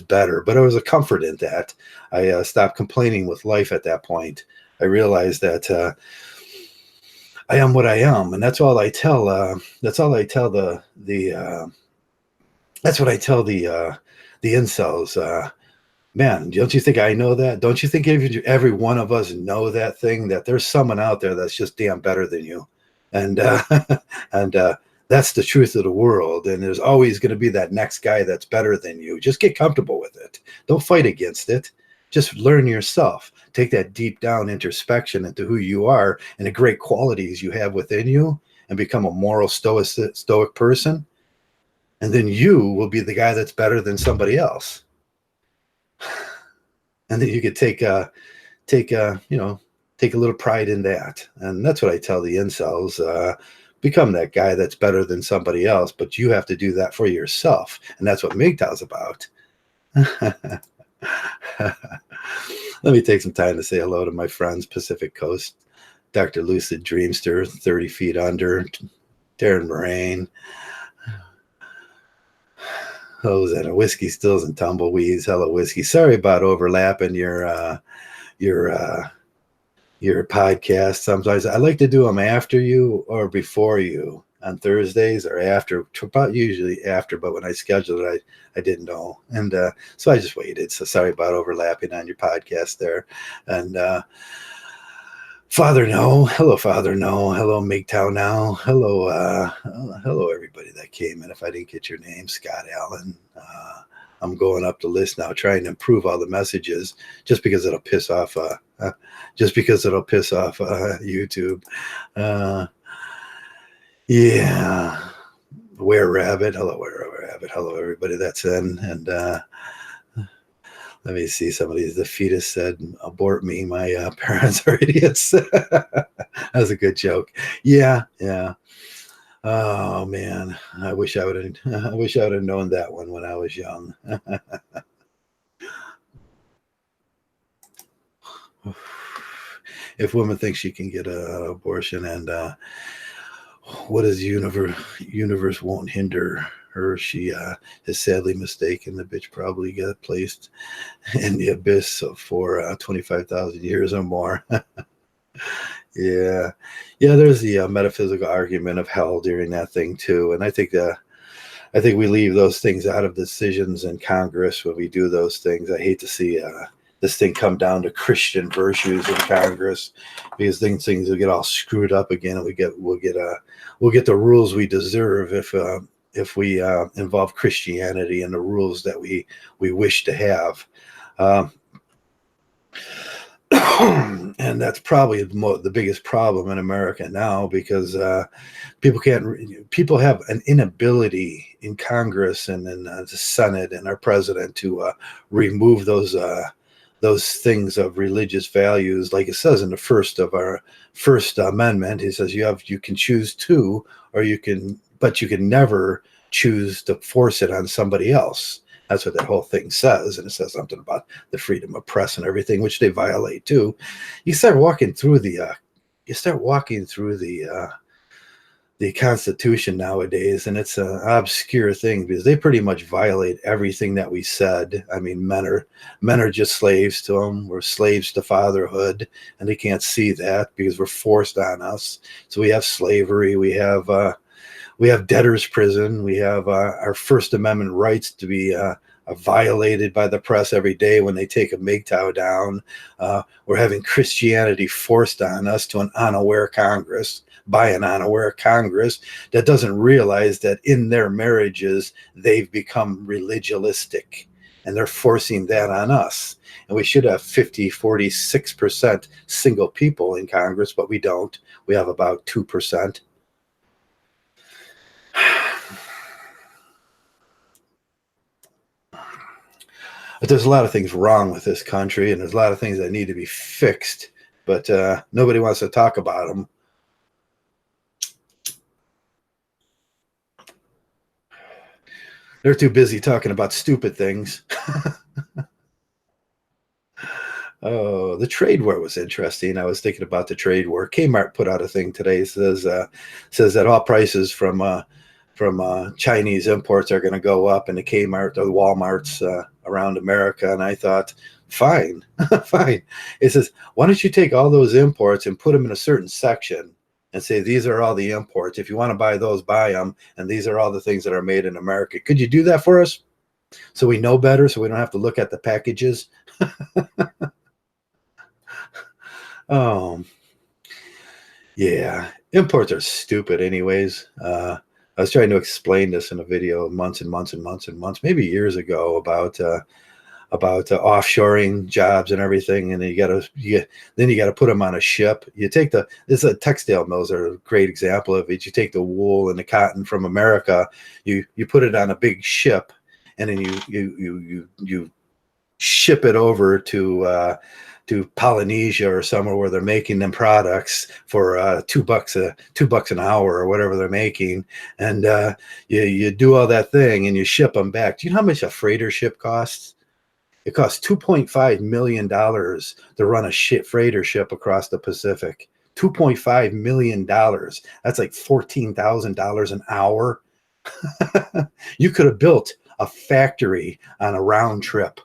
better, but there was a comfort in that. I stopped complaining with life at that point. I realized that I am what I am, and that's all I tell. That's all I tell the that's what I tell the incels. Man, don't you think I know that? Don't you think every one of us know that thing, that there's someone out there that's just damn better than you, and and that's the truth of the world. And there's always going to be that next guy that's better than you. Just get comfortable with it. Don't fight against it. Just learn yourself. Take that deep down introspection into who you are and the great qualities you have within you, and become a moral stoic person. And then you will be the guy that's better than somebody else. And then you could take take a little pride in that. And that's what I tell the incels. Become that guy that's better than somebody else, but you have to do that for yourself. And that's what Mgtow's about. Let me take some time to say hello to my friends, Pacific Coast, Dr. Lucid Dreamster, 30 Feet Under, Darren Moraine. Oh, that Whiskey Stills and Tumbleweeds. Hello, Whiskey. Sorry about overlapping your podcast. Sometimes I like to do them after you or before you on Thursdays, or after, about usually after, but when I scheduled it, I didn't know. And so I just waited. So sorry about overlapping on your podcast there. And Father No, hello, Father No, hello, Mgtow Now, hello, everybody that came in. If I didn't get your name, Scott Allen. I'm going up the list now, trying to improve all the messages, just because it'll piss off, YouTube. Yeah, Were Rabbit, hello, Were Rabbit, hello, everybody that's in, and let me see. Somebody, the fetus said, "Abort me. My parents are idiots." That was a good joke. Yeah, yeah. Oh man, I wish I would have. I wish I would have known that one when I was young. If women think she can get an abortion, and what is universe won't hinder her, she is sadly mistaken. The bitch probably got placed in the abyss for 25,000 years or more. Yeah, yeah. There's the metaphysical argument of hell during that thing too, and I think we leave those things out of decisions in Congress when we do those things. I hate to see this thing come down to Christian virtues in Congress, because things will get all screwed up again, and we'll get the rules we deserve if we involve Christianity in the rules that we wish to have. Um, and that's probably the biggest problem in America now, because people have an inability in Congress and in the Senate and our president to remove those things of religious values, like it says in the first amendment. He says you can choose to, but you can never choose to force it on somebody else. That's what that whole thing says. And it says something about the freedom of press and everything, which they violate too. You start walking through the Constitution nowadays, and it's an obscure thing, because they pretty much violate everything that we said. I mean, men are just slaves to them. We're slaves to fatherhood, and they can't see that because we're forced on us. So we have slavery. We have debtor's prison. We have our First Amendment rights to be violated by the press every day when they take a Mgtow down. We're having Christianity forced on us to an unaware Congress, by an unaware Congress that doesn't realize that in their marriages they've become religialistic, and they're forcing that on us. And we should have 46% single people in Congress, but we don't. We have about 2%. But there's a lot of things wrong with this country, and there's a lot of things that need to be fixed, but nobody wants to talk about them. They're too busy talking about stupid things. Oh, the trade war was interesting. I was thinking about the trade war. Kmart put out a thing today. Says that all prices from Chinese imports are going to go up in the Kmart or the WalMarts around America. And I thought, fine, fine. It says, why don't you take all those imports and put them in a certain section and say these are all the imports. If you want to buy those, buy them. And these are all the things that are made in America. Could you do that for us? So we know better, so we don't have to look at the packages. Oh, yeah. Imports are stupid, anyways. I was trying to explain this in a video months and months and months and months, maybe years ago, about offshoring jobs and everything. And then you got to put them on a ship. This is textile mills are a great example of it. You take the wool and the cotton from America, you put it on a big ship, and then you ship it over to Polynesia or somewhere where they're making them products for $2 an hour or whatever they're making, and you do all that thing and you ship them back. Do you know how much a freighter ship costs? It costs $2.5 million to run a freighter ship across the Pacific. $2.5 million. That's like $14,000 an hour. You could have built a factory on a round trip.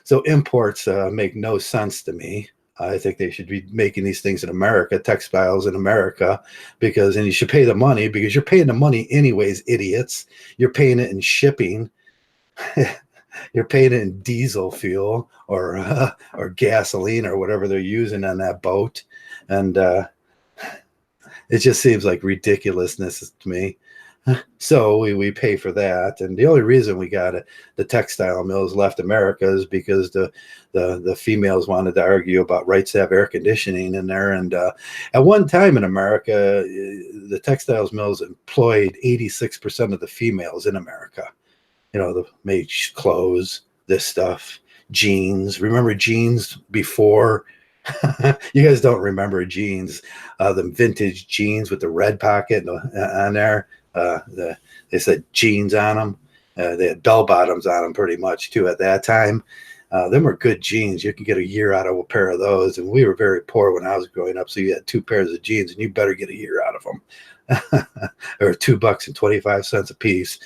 So imports make no sense to me. I think they should be making these things in America, textiles in America, and you should pay the money because you're paying the money anyways, idiots. You're paying it in shipping. You're paying it in diesel fuel or gasoline or whatever they're using on that boat. And it just seems like ridiculousness to me. So we pay for that, and the only reason we got the textile mills left America is because the females wanted to argue about rights to have air conditioning in there. And at one time in America, the textiles mills employed 86% of the females in America. The made clothes, this stuff, jeans. Remember jeans before? You guys don't remember jeans, the vintage jeans with the red pocket on there. They said jeans on them. They had bell bottoms on them pretty much too at that time. Them were good jeans. You could get a year out of a pair of those. And we were very poor when I was growing up. So you had two pairs of jeans and you better get a year out of them. Or $2.25 a piece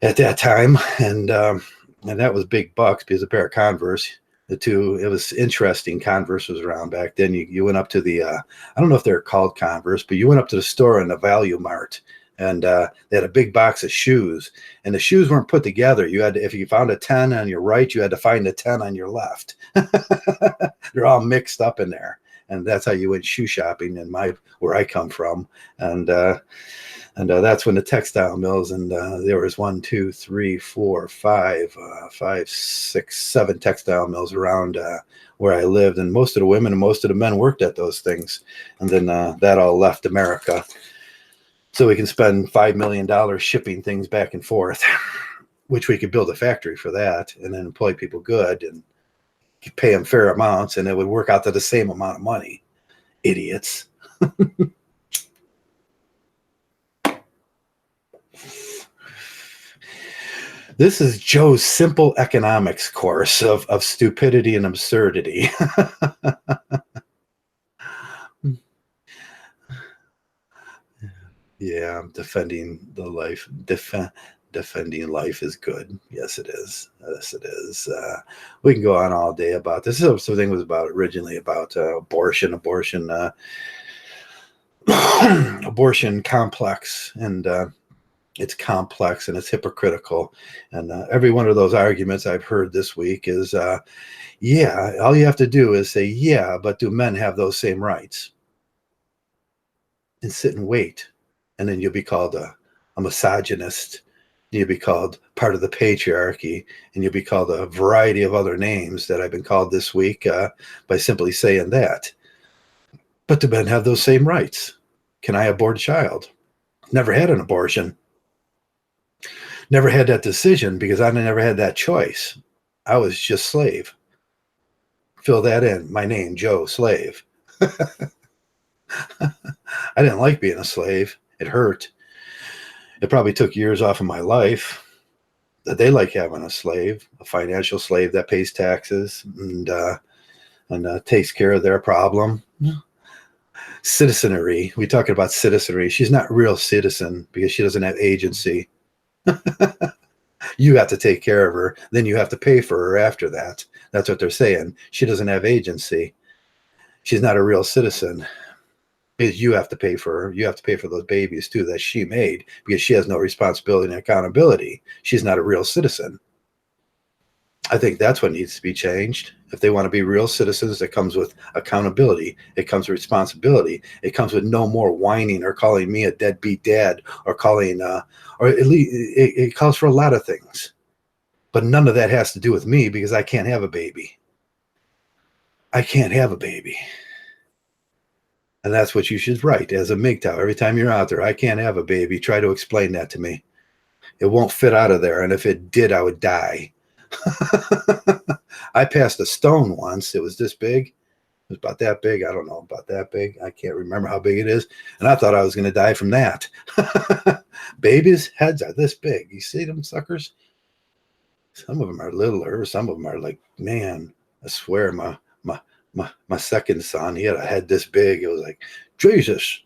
at that time. And that was big bucks because a pair of Converse. It was interesting. Converse was around back then. You went up to I don't know if they're called Converse, but you went up to the store in the Value Mart, and they had a big box of shoes, and the shoes weren't put together. If you found a 10 on your right, you had to find a 10 on your left. They're all mixed up in there, and that's how you went shoe shopping in where I come from. And that's when the textile mills, and there was 1, 2, 3, 4, 5, 6, 7 textile mills around where I lived, and most of the women and most of the men worked at those things. And then that all left America, so we can spend $5 million shipping things back and forth, which we could build a factory for that, and then employ people good and pay them fair amounts, and it would work out to the same amount of money. Idiots. This is Joe's simple economics course of stupidity and absurdity. Yeah, I'm defending the life. Defending life is good. Yes, it is. Yes, it is. We can go on all day about this. This thing was originally about abortion, abortion complex, and it's complex and it's hypocritical. And every one of those arguments I've heard this week is, yeah, all you have to do is say, yeah, but do men have those same rights? And sit and wait. And then you'll be called a misogynist. You'll be called part of the patriarchy, and you'll be called a variety of other names that I've been called this week by simply saying that. But do men have those same rights? Can I abort a child? Never had an abortion. Never had that decision because I never had that choice. I was just slave. Fill that in. My name, Joe, slave. I didn't like being a slave. It hurt. It probably took years off of my life. They like having a slave, a financial slave that pays taxes and takes care of their problem. Citizenry. We talking about citizenry. She's not real citizen because she doesn't have agency. You have to take care of her. Then you have to pay for her after that. That's what they're saying. She doesn't have agency. She's not a real citizen. You have to pay for her. You have to pay for those babies too that she made because she has no responsibility and accountability. She's not a real citizen. I think that's what needs to be changed. If they want to be real citizens, it comes with accountability. It comes with responsibility. It comes with no more whining or calling me a deadbeat dad or calling, or at least it calls for a lot of things. But none of that has to do with me because I can't have a baby. I can't have a baby. And that's what you should write as a Mgtow. Every time you're out there, I can't have a baby. Try to explain that to me. It won't fit out of there. And if it did, I would die. I passed a stone once. It was this big. It was about that big. I don't know, about that big. I can't remember how big it is. And I thought I was going to die from that. Babies' heads are this big. You see them suckers? Some of them are littler. Some of them are like, man, I swear my second son, he had a head this big. It was like, Jesus.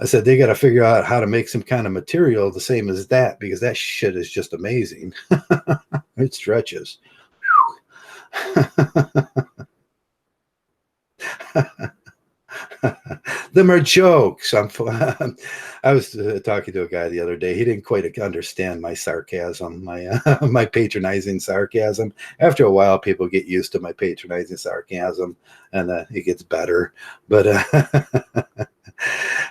I said, they got to figure out how to make some kind of material the same as that because that shit is just amazing. It stretches. Them are jokes. I was talking to a guy the other day. He didn't quite understand my sarcasm, my patronizing sarcasm. After a while, people get used to my patronizing sarcasm, and it gets better. But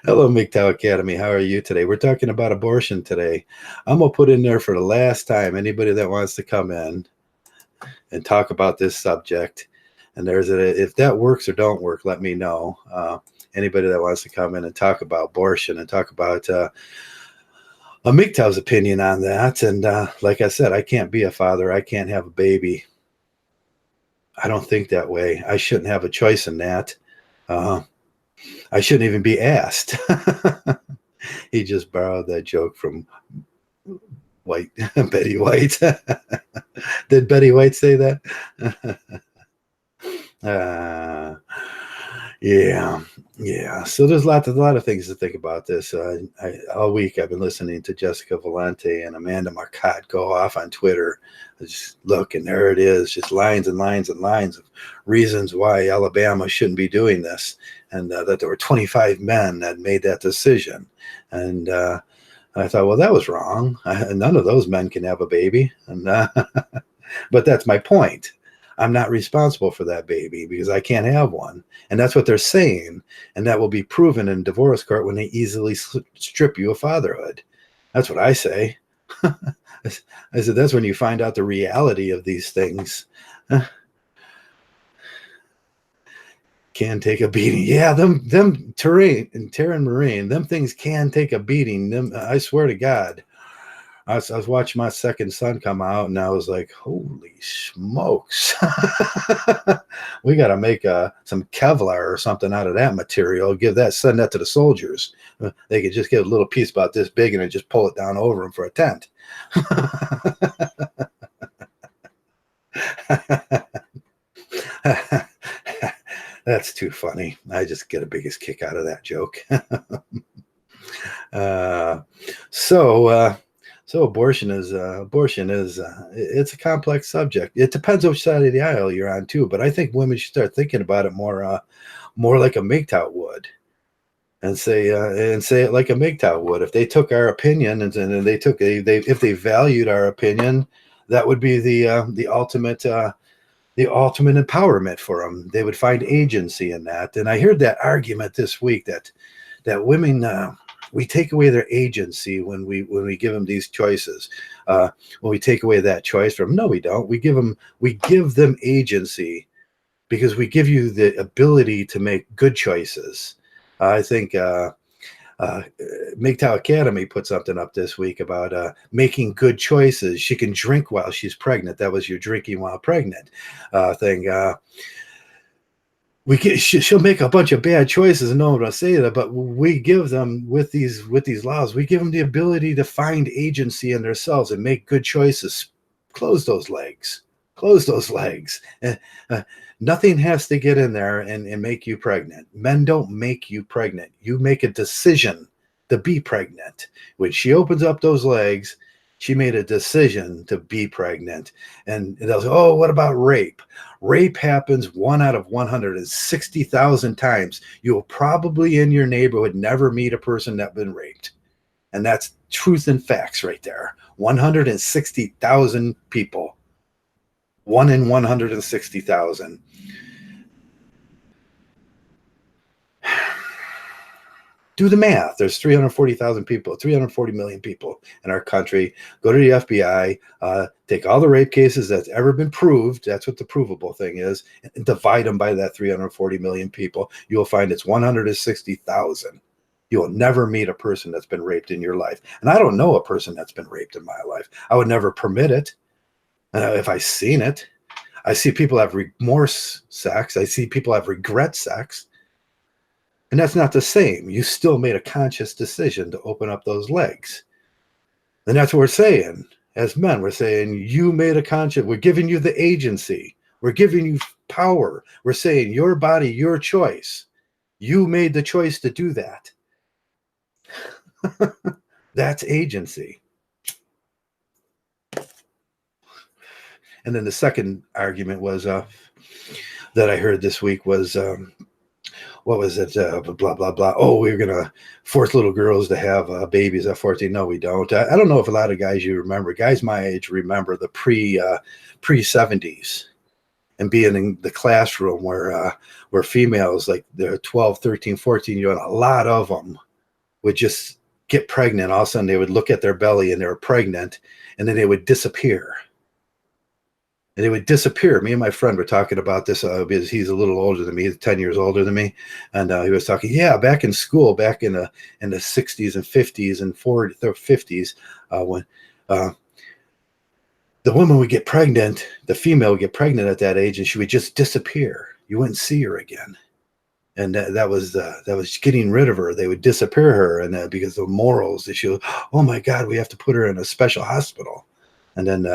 hello, Mgtow Academy. How are you today? We're talking about abortion today. I'm gonna put in there for the last time anybody that wants to come in and talk about this subject. And if that works or don't work, let me know. Anybody that wants to come in and talk about abortion and talk about a Mgtow's opinion on that. And like I said, I can't be a father. I can't have a baby. I don't think that way. I shouldn't have a choice in that. I shouldn't even be asked. He just borrowed that joke from Betty White. Did Betty White say that? Yeah. So there's a lot of things to think about this. All week I've been listening to Jessica Valente and Amanda Marcotte go off on Twitter. I just look, and there it is, just lines and lines and lines of reasons why Alabama shouldn't be doing this, and that there were 25 men that made that decision. And I thought, well, that was wrong. None of those men can have a baby. And but that's my point. I'm not responsible for that baby because I can't have one. And that's what they're saying. And that will be proven in divorce court when they easily strip you of fatherhood. That's what I say. I said, that's when you find out the reality of these things. Can take a beating. Yeah, them Terran Marine, them things can take a beating. Them, I swear to God. I was watching my second son come out, and I was like, holy smokes. We got to make some Kevlar or something out of that material. Send that to the soldiers. They could just get a little piece about this big and then just pull it down over them for a tent. That's too funny. I just get a biggest kick out of that joke. So abortion is it's a complex subject. It depends which side of the aisle you're on too. But I think women should start thinking about it more like a Mgtow would, and say it like a Mgtow would. If they took our opinion and if they valued our opinion, that would be the ultimate empowerment for them. They would find agency in that. And I heard that argument this week that women, we take away their agency when we give them these choices. When we take away that choice from them, no, we don't. We give them agency because we give you the ability to make good choices. I think uh, Mgtow Academy put something up this week about making good choices. She can drink while she's pregnant. That was your drinking while pregnant thing. She'll make a bunch of bad choices and no one will say that, but we give them with these laws, we give them the ability to find agency in themselves and make good choices. Close those legs. Close those legs. Nothing has to get in there and make you pregnant. Men don't make you pregnant. You make a decision to be pregnant. When she opens up those legs, she made a decision to be pregnant. And they'll say, oh, what about rape? Rape happens 1 out of 160,000 times. You will probably in your neighborhood never meet a person that's been raped. And that's truth and facts right there. 160,000 people. 1 in 160,000. Do the math. There's 340,000 people, 340 million people in our country. Go to the FBI, take all the rape cases that's ever been proved. That's what the provable thing is, and divide them by that 340 million people. You'll find it's 160,000. You will never meet a person that's been raped in your life. And I don't know a person that's been raped in my life. I would never permit it. If I seen it, I see people have remorse sex. I see people have regret sex. And that's not the same. You still made a conscious decision to open up those legs. And that's what we're saying as men. We're saying you made a conscious, we're giving you the agency. We're giving you power. We're saying your body, your choice. You made the choice to do that. That's agency. And then the second argument was that I heard this week was, what was it? Blah, blah, blah. Oh, we're going to force little girls to have babies at 14. No, we don't. I don't know if a lot of guys you remember, guys my age remember the pre-70s and being in the classroom where females, like they're 12, 13, 14-year-old, a lot of them would just get pregnant. All of a sudden they would look at their belly and they were pregnant, and then they would disappear. And they would disappear. Me and my friend were talking about this because he's a little older than me. He's 10 years older than me. And he was talking, yeah, back in school, back in the 60s and 50s and 50s, when the woman would get pregnant, the female would get pregnant at that age, and she would just disappear. You wouldn't see her again. And that was getting rid of her. They would disappear her, and because of morals, she was, oh my God, we have to put her in a special hospital. And then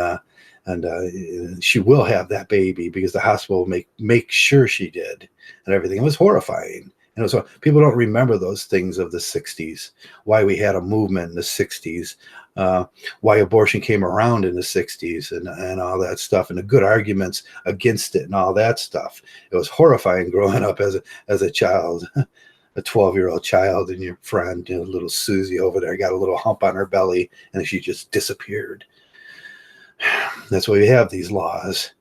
she will have that baby because the hospital will make sure she did, and everything. It was horrifying. And so people don't remember those things of the 60s, why we had a movement in the 60s, why abortion came around in the 60s and all that stuff, and the good arguments against it and all that stuff. It was horrifying growing up as a child, a 12-year-old child, and your friend, little Susie over there, got a little hump on her belly, and she just disappeared. That's why we have these laws.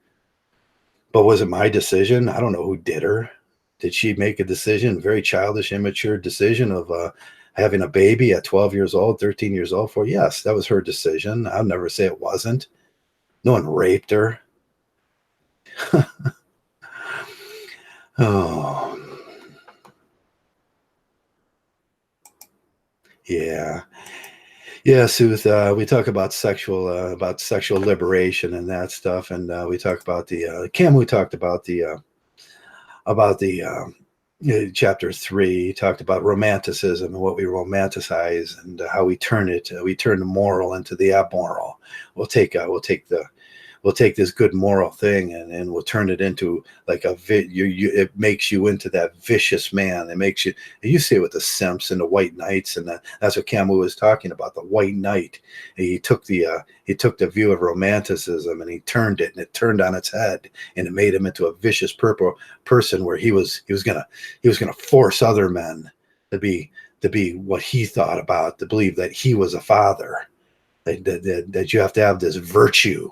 But was it my decision? I don't know who did her. Did she make a decision, very childish, immature decision of having a baby at 12 years old, 13 years old? Yes, that was her decision. I'll never say it wasn't. No one raped her. Oh. Yeah. Yeah, Sooth, we talk about sexual liberation and that stuff, and we talk about the Camus talked about the chapter 3. He talked about romanticism and what we romanticize and how we turn the moral into the abmoral. We'll take this good moral thing and we'll turn it into like it makes you into that vicious man. It makes you see it with the simps and the white knights, and that's what Camus was talking about, the white knight. He took the view of romanticism and he turned it, and it turned on its head, and it made him into a vicious person where he was gonna force other men to be what he thought about, to believe that he was a father, that you have to have this virtue.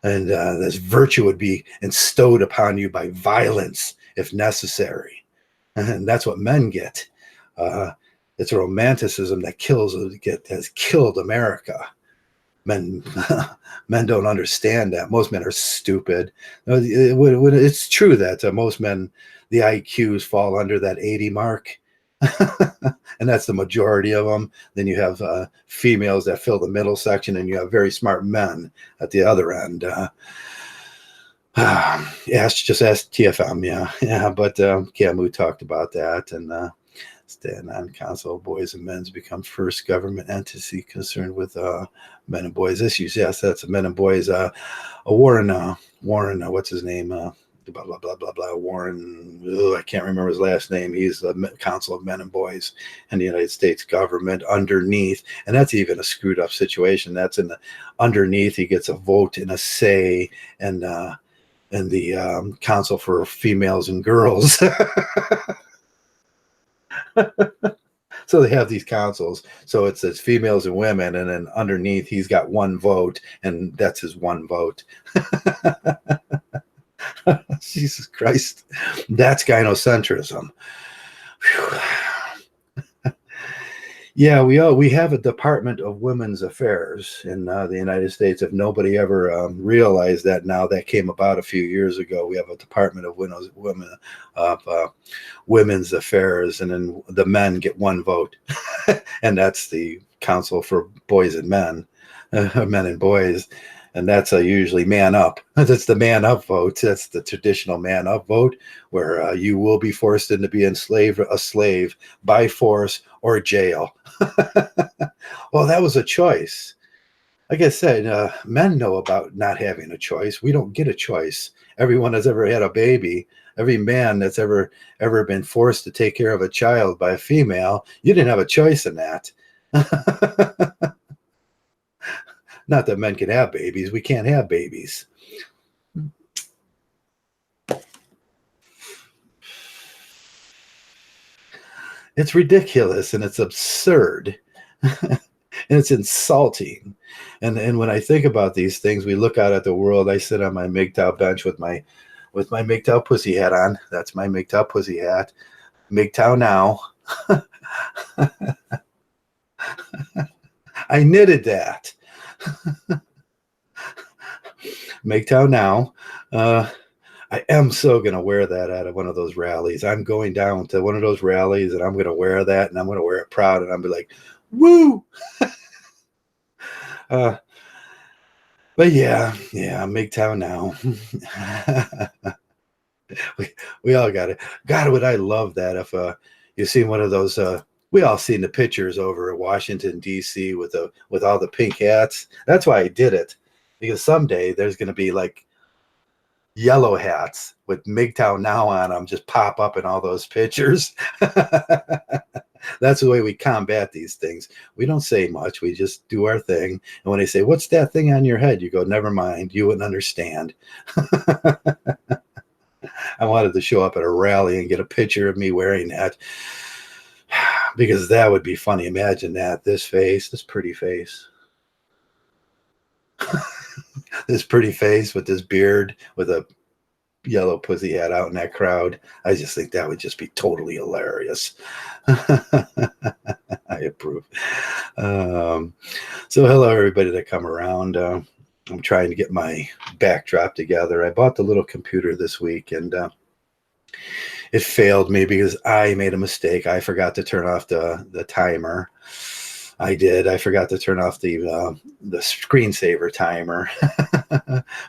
And this virtue would be bestowed upon you by violence if necessary. And that's what men get. It's a romanticism that has killed America. Men don't understand that. Most men are stupid. It's true that most men, the IQs fall under that 80 mark. And that's the majority of them. Then you have females that fill the middle section, and you have very smart men at the other end. Just ask TFM, yeah. But Camus talked about that, and stand on council of boys and men's become first government entity concerned with men and boys issues. Yes, that's a men and boys. Warren, what's his name? Blah blah blah blah blah. Warren, I can't remember his last name. He's the Council of Men and Boys in the United States government underneath, and that's even a screwed up situation. That's in the underneath. He gets a vote and a say, and the Council for Females and Girls. So they have these councils. So it says females and women, and then underneath he's got one vote, and that's his one vote. Jesus Christ, that's gynocentrism. Whew. Yeah, we have a Department of Women's Affairs in the United States. If nobody ever realized that, now that came about a few years ago. We have a Department of Women's Affairs, and then the men get one vote, and that's the Council for Boys and Men, men and boys, and that's usually man up. That's the man up vote. That's the traditional man up vote, where you will be forced into being a slave by force or jail. Well, that was a choice. Like I said, men know about not having a choice. We don't get a choice. Everyone that's ever had a baby, every man that's ever been forced to take care of a child by a female, you didn't have a choice in that. Not that men can have babies. We can't have babies. It's ridiculous and it's absurd. And it's insulting. And when I think about these things, we look out at the world. I sit on my Mgtow bench with my Mgtow pussy hat on. That's my Mgtow pussy hat. Mgtow now. I knitted that. Mgtow now. I am so going to wear that at one of those rallies. I'm going down to one of those rallies, and I'm going to wear that, and I'm going to wear it proud, and I'm be like, woo! But yeah, Mgtow now. we all got it. God, would I love that if you seen one of those. We all seen the pictures over at Washington D.C. with all the pink hats. That's why I did it, because someday there's going to be like yellow hats with Mgtow now on them just pop up in all those pictures. That's the way we combat these things. We don't say much. We just do our thing. And when they say, what's that thing on your head? You go, never mind. You wouldn't understand. I wanted to show up at a rally and get a picture of me wearing that, because that would be funny. Imagine that. This pretty face. This pretty face with this beard with a yellow pussy hat out in that crowd. I just think that would just be totally hilarious. I approve. So hello everybody that come around. I'm trying to get my backdrop together. I bought the little computer this week, and it failed me because I made a mistake. I forgot to turn off the timer. I did. I forgot to turn off the screensaver timer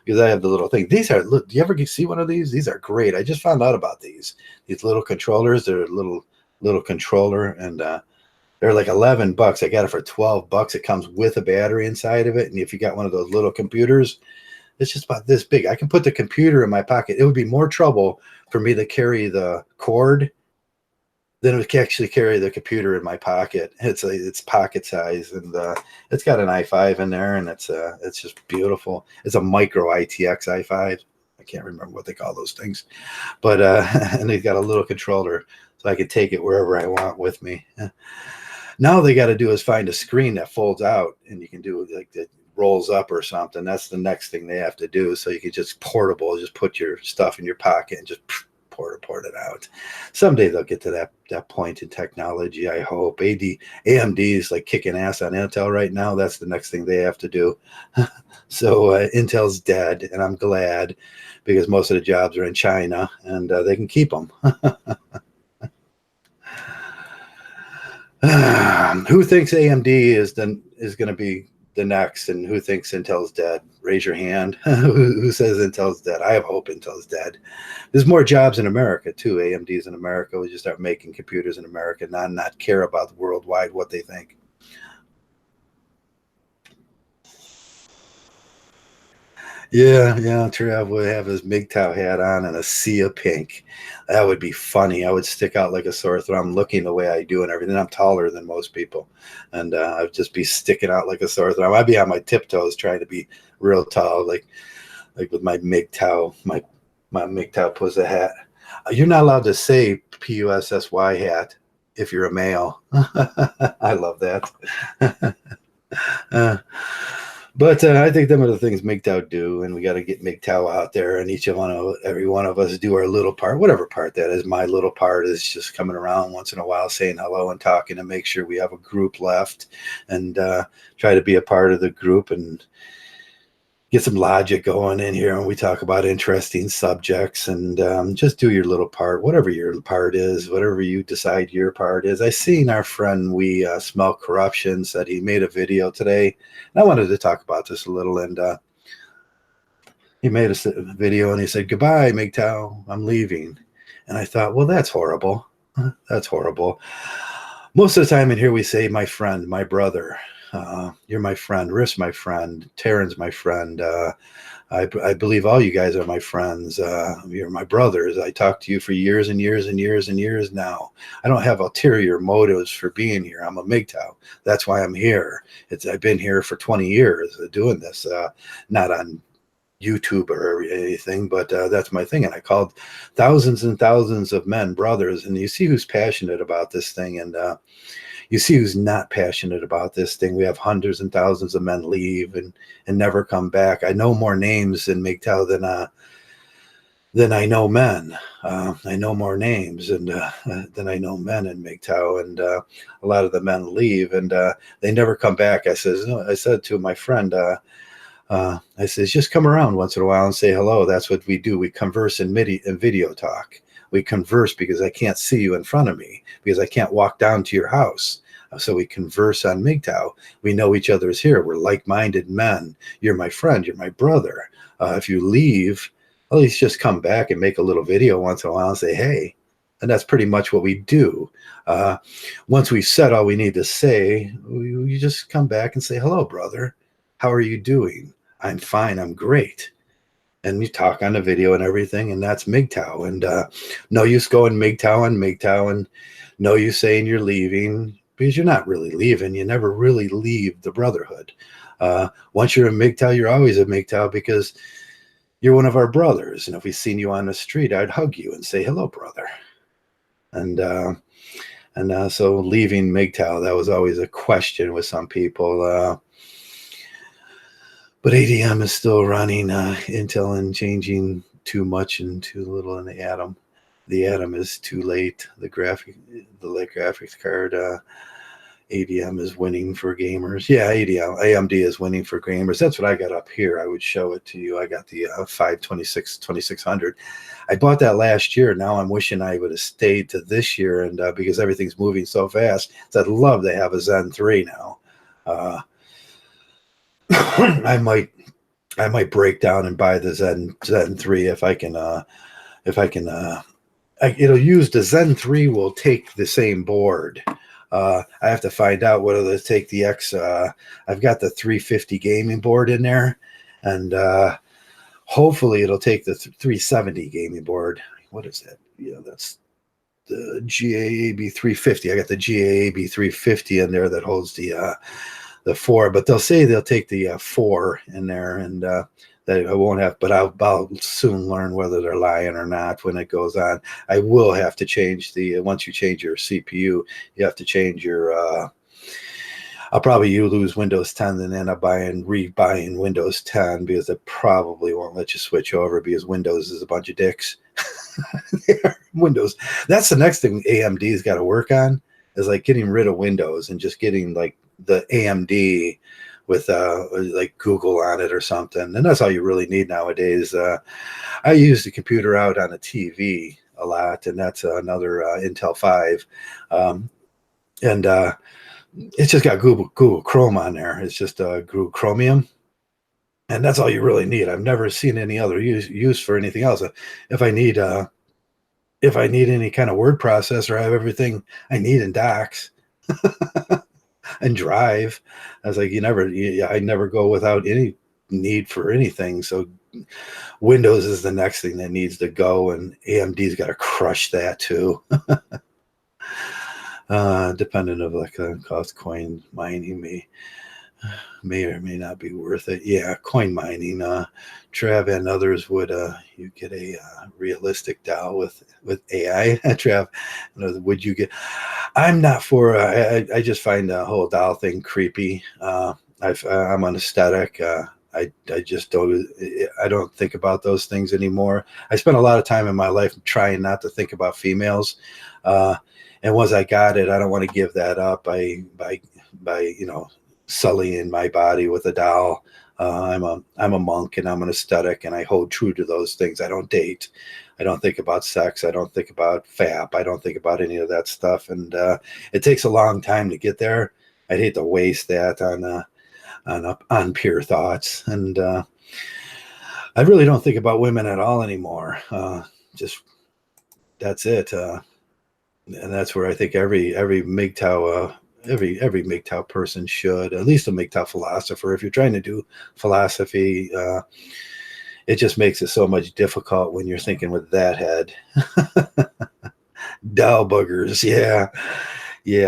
because I have the little thing. These are, look, do you ever see one of these? These are great. I just found out about these little controllers. They're a little controller, and they're like $11. I got it for $12. It comes with a battery inside of it, and if you got one of those little computers, it's just about this big. I can put the computer in my pocket. It would be more trouble for me to carry the cord than it would actually carry the computer in my pocket. It's pocket size, and it's got an i5 in there, and it's just beautiful. It's a micro ITX i5. I can't remember what they call those things, but and they've got a little controller, so I can take it wherever I want with me. Now they got to do is find a screen that folds out, and you can do like that rolls up or something. That's the next thing they have to do. So you can just portable, just put your stuff in your pocket and just port it out. Someday they'll get to that point in technology, I hope. AMD is like kicking ass on Intel right now. That's the next thing they have to do. So Intel's dead, and I'm glad, because most of the jobs are in China, and they can keep them. Who thinks AMD is going to be the next, and who thinks Intel's dead? Raise your hand. Who says Intel's dead? I have hope Intel's dead. There's more jobs in America too. AMD's in America. We just start making computers in America, not care about the worldwide what they think. Yeah, Trav would have his Mgtow hat on and a sea of pink. That would be funny. I would stick out like a sore thumb looking the way I do and everything. I'm taller than most people. And I'd just be sticking out like a sore thumb. I'd be on my tiptoes trying to be real tall, like with my Mgtow, my Mgtow Pussa hat. You're not allowed to say PUSSY hat if you're a male. I love that. uh, but I think them are the things Mgtow do, and we got to get Mgtow out there, and every one of us do our little part, whatever part that is. My little part is just coming around once in a while, saying hello and talking, and make sure we have a group left, and try to be a part of the group and get some logic going in here when we talk about interesting subjects, and just do your little part, whatever your part is, whatever you decide your part is. I seen our friend We Smell Corruption said he made a video today, and I wanted to talk about this a little, and he made a video and he said, "Goodbye, Mgtow, I'm leaving." And I thought, well, that's horrible. That's horrible. Most of the time in here we say, my friend, my brother, you're my friend, Riff's my friend, Taryn's my friend, I believe all you guys are my friends. You're my brothers. I talked to you for years and years and years and years now. I don't have ulterior motives for being here. I'm a Mgtow. That's why I'm here. I've been here for 20 years doing this, not on YouTube or anything, but that's my thing. And I called thousands and thousands of men brothers, and you see who's passionate about this thing, and you see who's not passionate about this thing. We have hundreds and thousands of men leave and never come back. I know more names in Mgtow than I know men. I know more names and than I know men in Mgtow, and a lot of the men leave and they never come back. I said to my friend, I says, just come around once in a while and say hello. That's what we do. We converse in video talk. We converse because I can't see you in front of me, because I can't walk down to your house. So we converse on Mgtow. We know each other is here. We're like-minded men. You're my friend. You're my brother. If you leave, at least just come back and make a little video once in a while and say, hey. And that's pretty much what we do. Once we've said all we need to say, you just come back and say, hello, brother. How are you doing? I'm fine. I'm great. And you talk on the video and everything, and that's Mgtow. And no use going Mgtow and no use saying you're leaving, because you're not really leaving. You never really leave the brotherhood. Once you're a Mgtow, you're always a Mgtow, because you're one of our brothers. And if we seen you on the street, I'd hug you and say, hello, brother. And so leaving Mgtow, that was always a question with some people. But ADM is still running Intel and changing too much and too little in the Atom. The Atom is too late. The late graphics card, ADM is winning for gamers. Yeah, AMD is winning for gamers. That's what I got up here. I would show it to you. I got the 2600. I bought that last year. Now I'm wishing I would have stayed to this year, and because everything's moving so fast, so I'd love to have a Zen 3 now. I might break down and buy the Zen 3 if I can it'll use the Zen 3 will take the same board. I have to find out whether they'll take the I've got the 350 gaming board in there, and hopefully it'll take the 370 gaming board. What is that? Yeah, that's the GAAB 350. I got the GAAB 350 in there that holds the 4, but they'll say they'll take the 4 in there, and that I won't have, but I'll soon learn whether they're lying or not when it goes on. I will have to change once you change your CPU, you have to change your, I'll probably lose Windows 10 and end up rebuying Windows 10, because they probably won't let you switch over, because Windows is a bunch of dicks. Windows, that's the next thing AMD's got to work on, is like getting rid of Windows and just getting like the AMD with like Google on it or something. And that's all you really need nowadays. I use the computer out on a TV a lot, and that's another Intel 5. and it's just got Google Chrome on there. It's just Google Chromium, and that's all you really need. I've never seen any other use for anything else. If I need if I need any kind of word processor, I have everything I need in Docs and Drive. I was like, I never go without any need for anything. So Windows is the next thing that needs to go, and AMD's got to crush that too. Dependent of like cost coin mining may or may not be worth it. Yeah, coin mining. Trav and others would you get a realistic DAO with AI? Trav, would you get? I'm not for. I just find the whole DAO thing creepy. I'm an aesthetic. I just don't. I don't think about those things anymore. I spent a lot of time in my life trying not to think about females. And once I got it, I don't want to give that up by sullying my body with a doll. I'm a monk and I'm an aesthetic, and I hold true to those things. I don't date. I don't think about sex. I don't think about FAP. I don't think about any of that stuff. And it takes a long time to get there. I'd hate to waste that on pure thoughts. And I really don't think about women at all anymore. Just that's it. And that's where I think every Mgtow every Mgtow person should, at least a Mgtow philosopher. If you're trying to do philosophy, it just makes it so much difficult when you're thinking with that head. Dow buggers, yeah.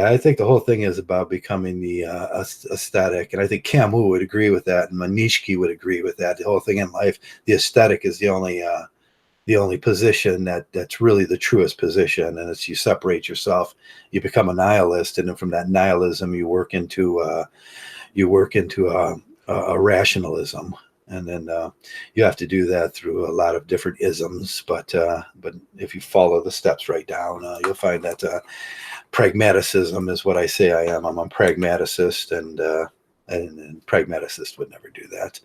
I think the whole thing is about becoming the aesthetic, and I think Camus would agree with that, and Manishki would agree with that. The whole thing in life, the aesthetic is the only position that's really the truest position, and it's you separate yourself, you become a nihilist, and then from that nihilism you work into a rationalism, and then you have to do that through a lot of different isms. But if you follow the steps right down, you'll find that pragmaticism is what I say I am. I'm a pragmaticist, and pragmaticists would never do that.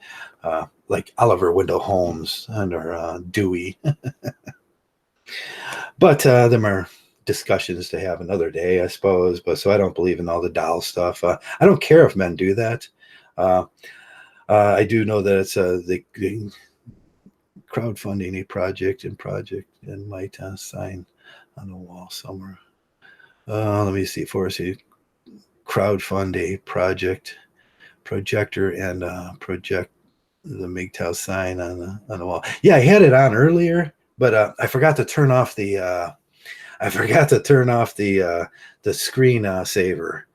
Like Oliver Wendell Holmes or Dewey. But them are discussions to have another day, I suppose. But so I don't believe in all the doll stuff. I don't care if men do that. I do know that it's the crowdfunding a project and might sign on the wall somewhere. Let me see. Crowdfund a projector and project the Mgtow sign on the wall. Yeah, I had it on earlier, but I forgot to turn off the the screen saver,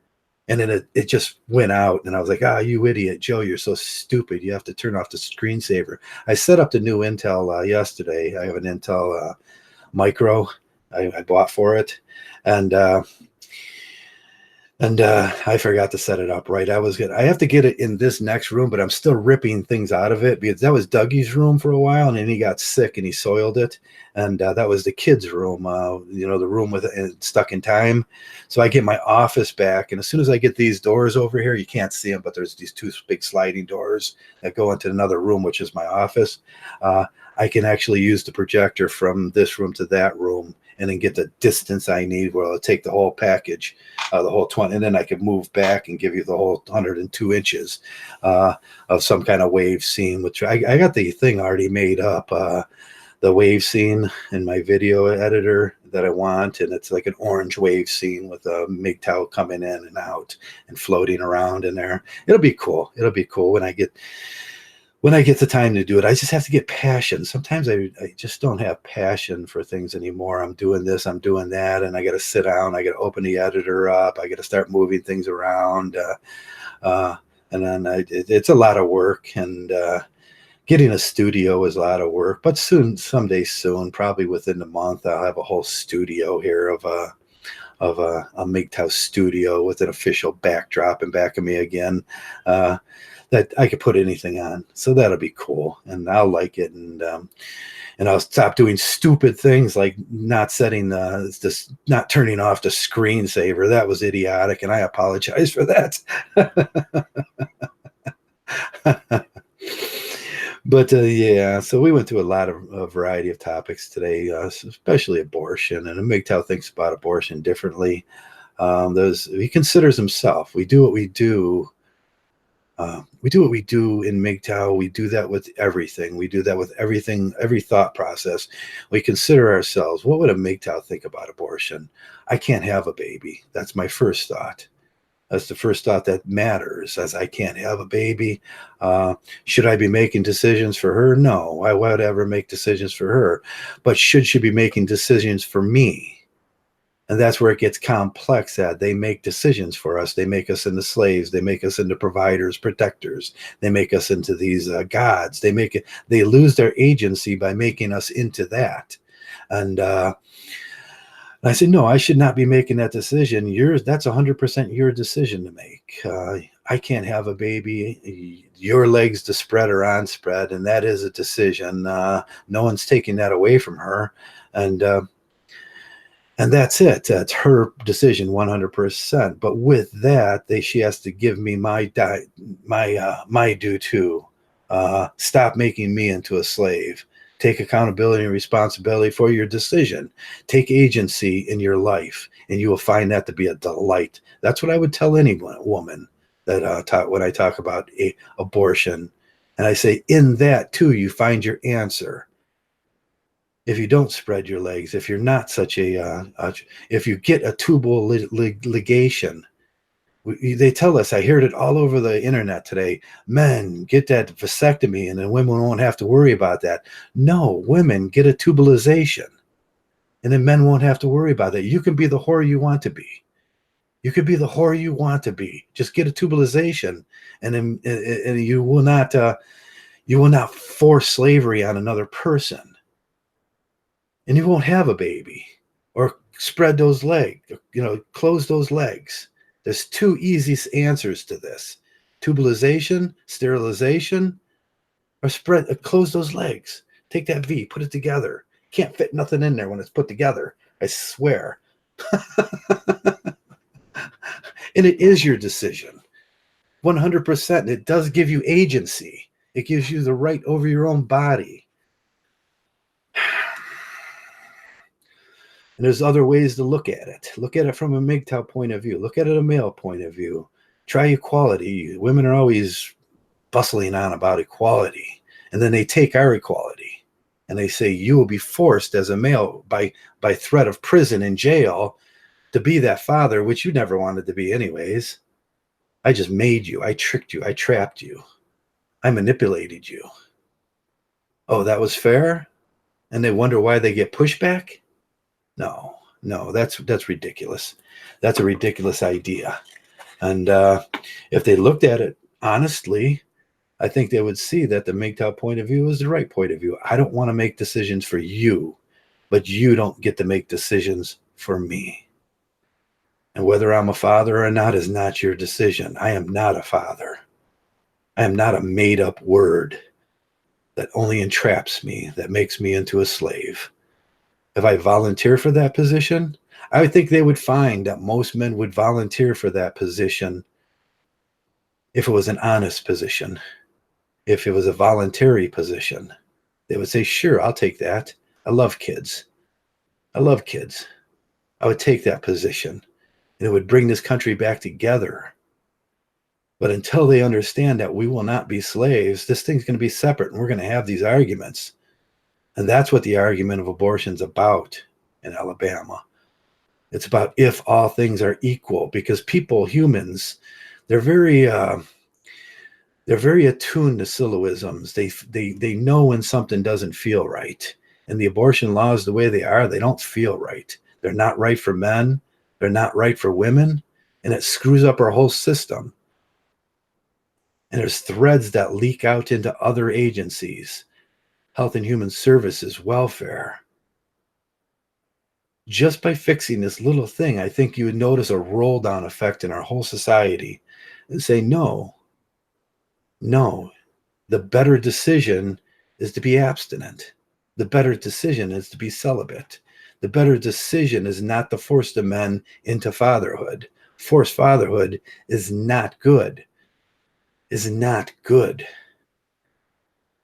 and then it just went out, and I was like, you idiot, Joe, you're so stupid. You have to turn off the screensaver. I set up the new Intel yesterday. I have an Intel Micro I bought for it, and I forgot to set it up right. I have to get it in this next room, but I'm still ripping things out of it because that was Dougie's room for a while, and then he got sick and he soiled it. And that was the kids' room, the room with stuck in time. So I get my office back, and as soon as I get these doors over here, you can't see them, but there's these two big sliding doors that go into another room, which is my office. I can actually use the projector from this room to that room, and then get the distance I need where I'll take the whole package, the whole 20, and then I can move back and give you the whole 102 inches of some kind of wave scene, which I got the thing already made up, the wave scene in my video editor that I want, and it's like an orange wave scene with a Mgtow coming in and out and floating around in there. It'll be cool. When I get the time to do it. I just have to get passion. Sometimes I just don't have passion for things anymore. I'm doing this, I'm doing that, and I got to sit down. I got to open the editor up. I got to start moving things around. And then it's a lot of work, and getting a studio is a lot of work. But someday soon, probably within the month, I'll have a whole studio here of a Mgtow studio with an official backdrop in back of me again. That I could put anything on, so that'll be cool, and I'll like it, and I'll stop doing stupid things like not turning off the screensaver. That was idiotic, and I apologize for that. But yeah, so we went through a variety of topics today, especially abortion, and Mgtow thinks about abortion differently. He considers himself. We do what we do. We do what we do in Mgtow. We do that with everything. We do that with everything, every thought process. We consider ourselves. What would a Mgtow think about abortion? I can't have a baby. That's my first thought. That's the first thought that matters, as I can't have a baby. Should I be making decisions for her? No, why would I ever make decisions for her? But should she be making decisions for me? And that's where it gets complex, that they make decisions for us. They make us into slaves. They make us into providers, protectors. They make us into these gods. They lose their agency by making us into that. And I said, no, I should not be making that decision. That's 100% your decision to make. I can't have a baby. Your legs to spread or on spread, and that is a decision. No one's taking that away from her. And that's it. That's her decision, 100%. But with that, she has to give me my due too. Stop making me into a slave. Take accountability and responsibility for your decision. Take agency in your life, and you will find that to be a delight. That's what I would tell any woman that when I talk about abortion. And I say, in that too, you find your answer. If you don't spread your legs, if you're not such if you get a tubal ligation, they tell us, I heard it all over the internet today, men get that vasectomy and then women won't have to worry about that. No, women get a tubalization and then men won't have to worry about that. You can be the whore you want to be. You could be the whore you want to be. Just get a tubalization, and then and you will not force slavery on another person. And you won't have a baby, or spread those legs, close those legs. There's two easy answers to this: tubalization, sterilization, or close those legs. Take that V, put it together. Can't fit nothing in there when it's put together, I swear. And it is your decision, 100%. It does give you agency. It gives you the right over your own body. And there's other ways to look at it. Look at it from a Mgtow point of view. Look at it a male point of view. Try equality. Women are always bustling on about equality. And then they take our equality and they say, you will be forced as a male by threat of prison and jail to be that father, which you never wanted to be anyways. I just made you. I tricked you. I trapped you. I manipulated you. Oh, that was fair? And they wonder why they get pushback? No, that's ridiculous. That's a ridiculous idea. And if they looked at it honestly, I think they would see that the Mgtow point of view is the right point of view. I don't want to make decisions for you, but you don't get to make decisions for me. And whether I'm a father or not is not your decision. I am not a father. I am not a made-up word that only entraps me, that makes me into a slave. If I volunteer for that position, I would think they would find that most men would volunteer for that position if it was an honest position. If it was a voluntary position, they would say, sure, I'll take that. I love kids. I love kids. I would take that position, and it would bring this country back together. But until they understand that we will not be slaves, this thing's going to be separate, and we're going to have these arguments. And that's what the argument of abortion is about in Alabama. It's about if all things are equal, because humans, they're very attuned to syllogisms. They know when something doesn't feel right. And the abortion laws, the way they are, they don't feel right. They're not right for men. They're not right for women. And it screws up our whole system. And there's threads that leak out into other agencies, Health and Human Services, welfare. Just by fixing this little thing, I think you would notice a roll-down effect in our whole society and say, no, the better decision is to be abstinent. The better decision is to be celibate. The better decision is not to force the men into fatherhood. Forced fatherhood is not good. Is not good.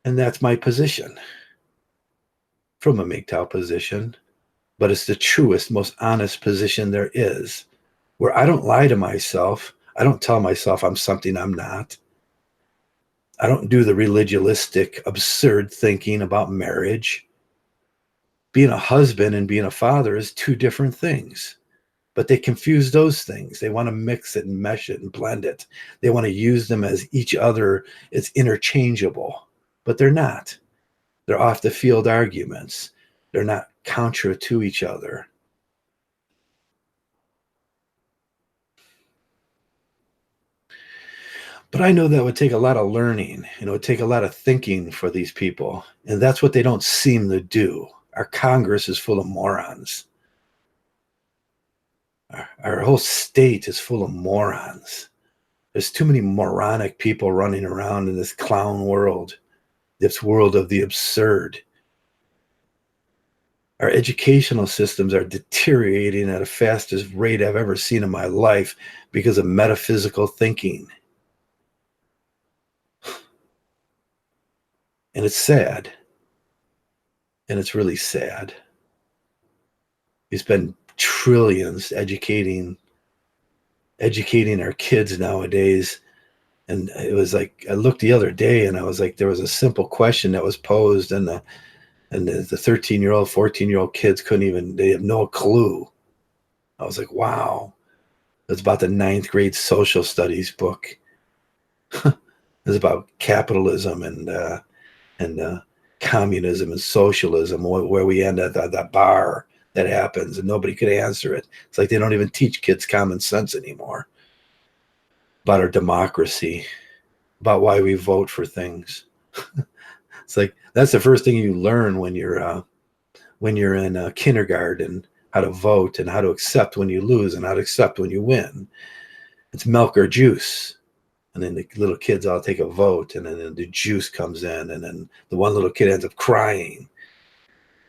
And that's my position. From a Mgtow position. But it's the truest, most honest position there is. where I don't lie to myself. I don't tell myself I'm something I'm not. I don't do the religialistic, absurd thinking about marriage. Being a husband and being a father is two different things, but they confuse those things. They want to mix it and mesh it and blend it. They want to use them as each other. It's interchangeable, but they're not. They're off the field arguments. They're not contra to each other. But I know that would take a lot of learning, and it would take a lot of thinking for these people. And that's what they don't seem to do. Our Congress is full of morons. Our whole state is full of morons. There's too many moronic people running around in this clown world, this world of the absurd. Our educational systems are deteriorating at a fastest rate I've ever seen in my life because of metaphysical thinking. And it's sad. And it's really sad. We spend trillions educating our kids nowadays. And it was like, I looked the other day and I was like, there was a simple question that was posed, and the 13-year-old, 14-year-old kids they have no clue. I was like, wow. It's about the 9th grade social studies book. It's about capitalism and communism and socialism, where we end at that bar that happens and nobody could answer it. It's like they don't even teach kids common sense anymore about our democracy, about why we vote for things. It's like that's the first thing you learn when you're in kindergarten, how to vote and how to accept when you lose and how to accept when you win. It's milk or juice. And then the little kids all take a vote, and then the juice comes in, and then the one little kid ends up crying.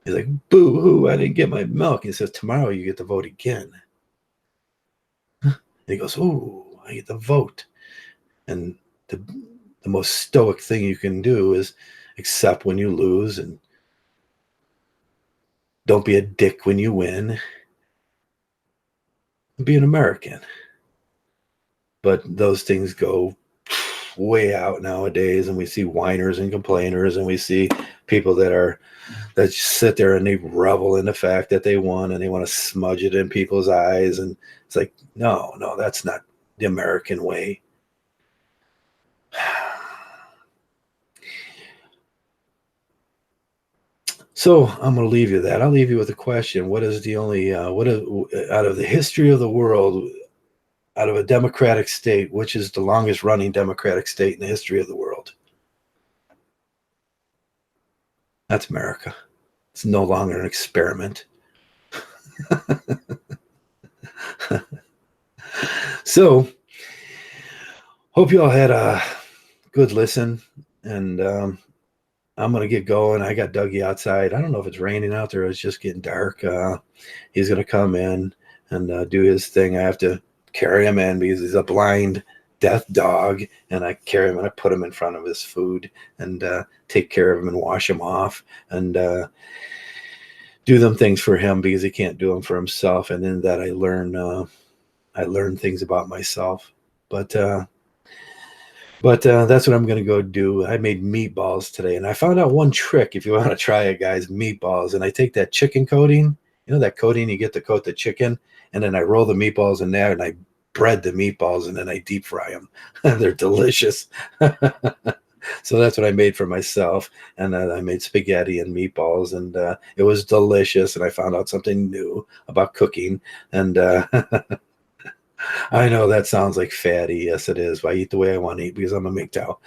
He's like, boo hoo, I didn't get my milk. He says, tomorrow you get to vote again. And he goes, ooh, I get to vote. And the most stoic thing you can do is accept when you lose, and don't be a dick when you win. Be an American. But those things go way out nowadays, and we see whiners and complainers, and we see people that sit there and they revel in the fact that they won, and they want to smudge it in people's eyes. And it's like, no, that's not the American way. So I'm going to leave you that. I'll leave you with a question. What is the only, out of the history of the world, out of a democratic state, which is the longest running democratic state in the history of the world? That's America. It's no longer an experiment. So, hope you all had a good listen, and I'm going to get going. I got Dougie outside. I don't know if it's raining out there or it's just getting dark. He's going to come in and do his thing. I have to carry him in because he's a blind, deaf dog, and I carry him and I put him in front of his food and take care of him and wash him off and do them things for him because he can't do them for himself. And in that, I learn things about myself. But that's what I'm going to go do. I made meatballs today, and I found out one trick if you want to try it, guys. Meatballs, and I take that chicken coating, that coating you get to coat the chicken, and then I roll the meatballs in there, and I bread the meatballs, and then I deep fry them. They're delicious. So that's what I made for myself, and I made spaghetti and meatballs, and it was delicious, and I found out something new about cooking, and I know that sounds like fatty. Yes, it is. I eat the way I want to eat because I'm a Mgtow.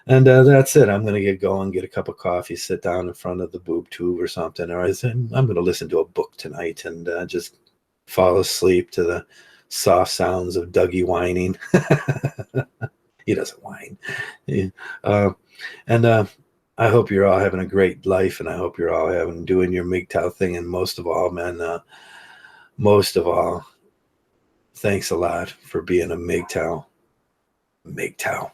And that's it. I'm going to get going, get a cup of coffee, sit down in front of the boob tube or something. Or I'm going to listen to a book tonight and just fall asleep to the soft sounds of Dougie whining. He doesn't whine. And I hope you're all having a great life, and I hope you're all doing your Mgtow thing. And most of all, man, thanks a lot for being a Mgtow. Mgtow.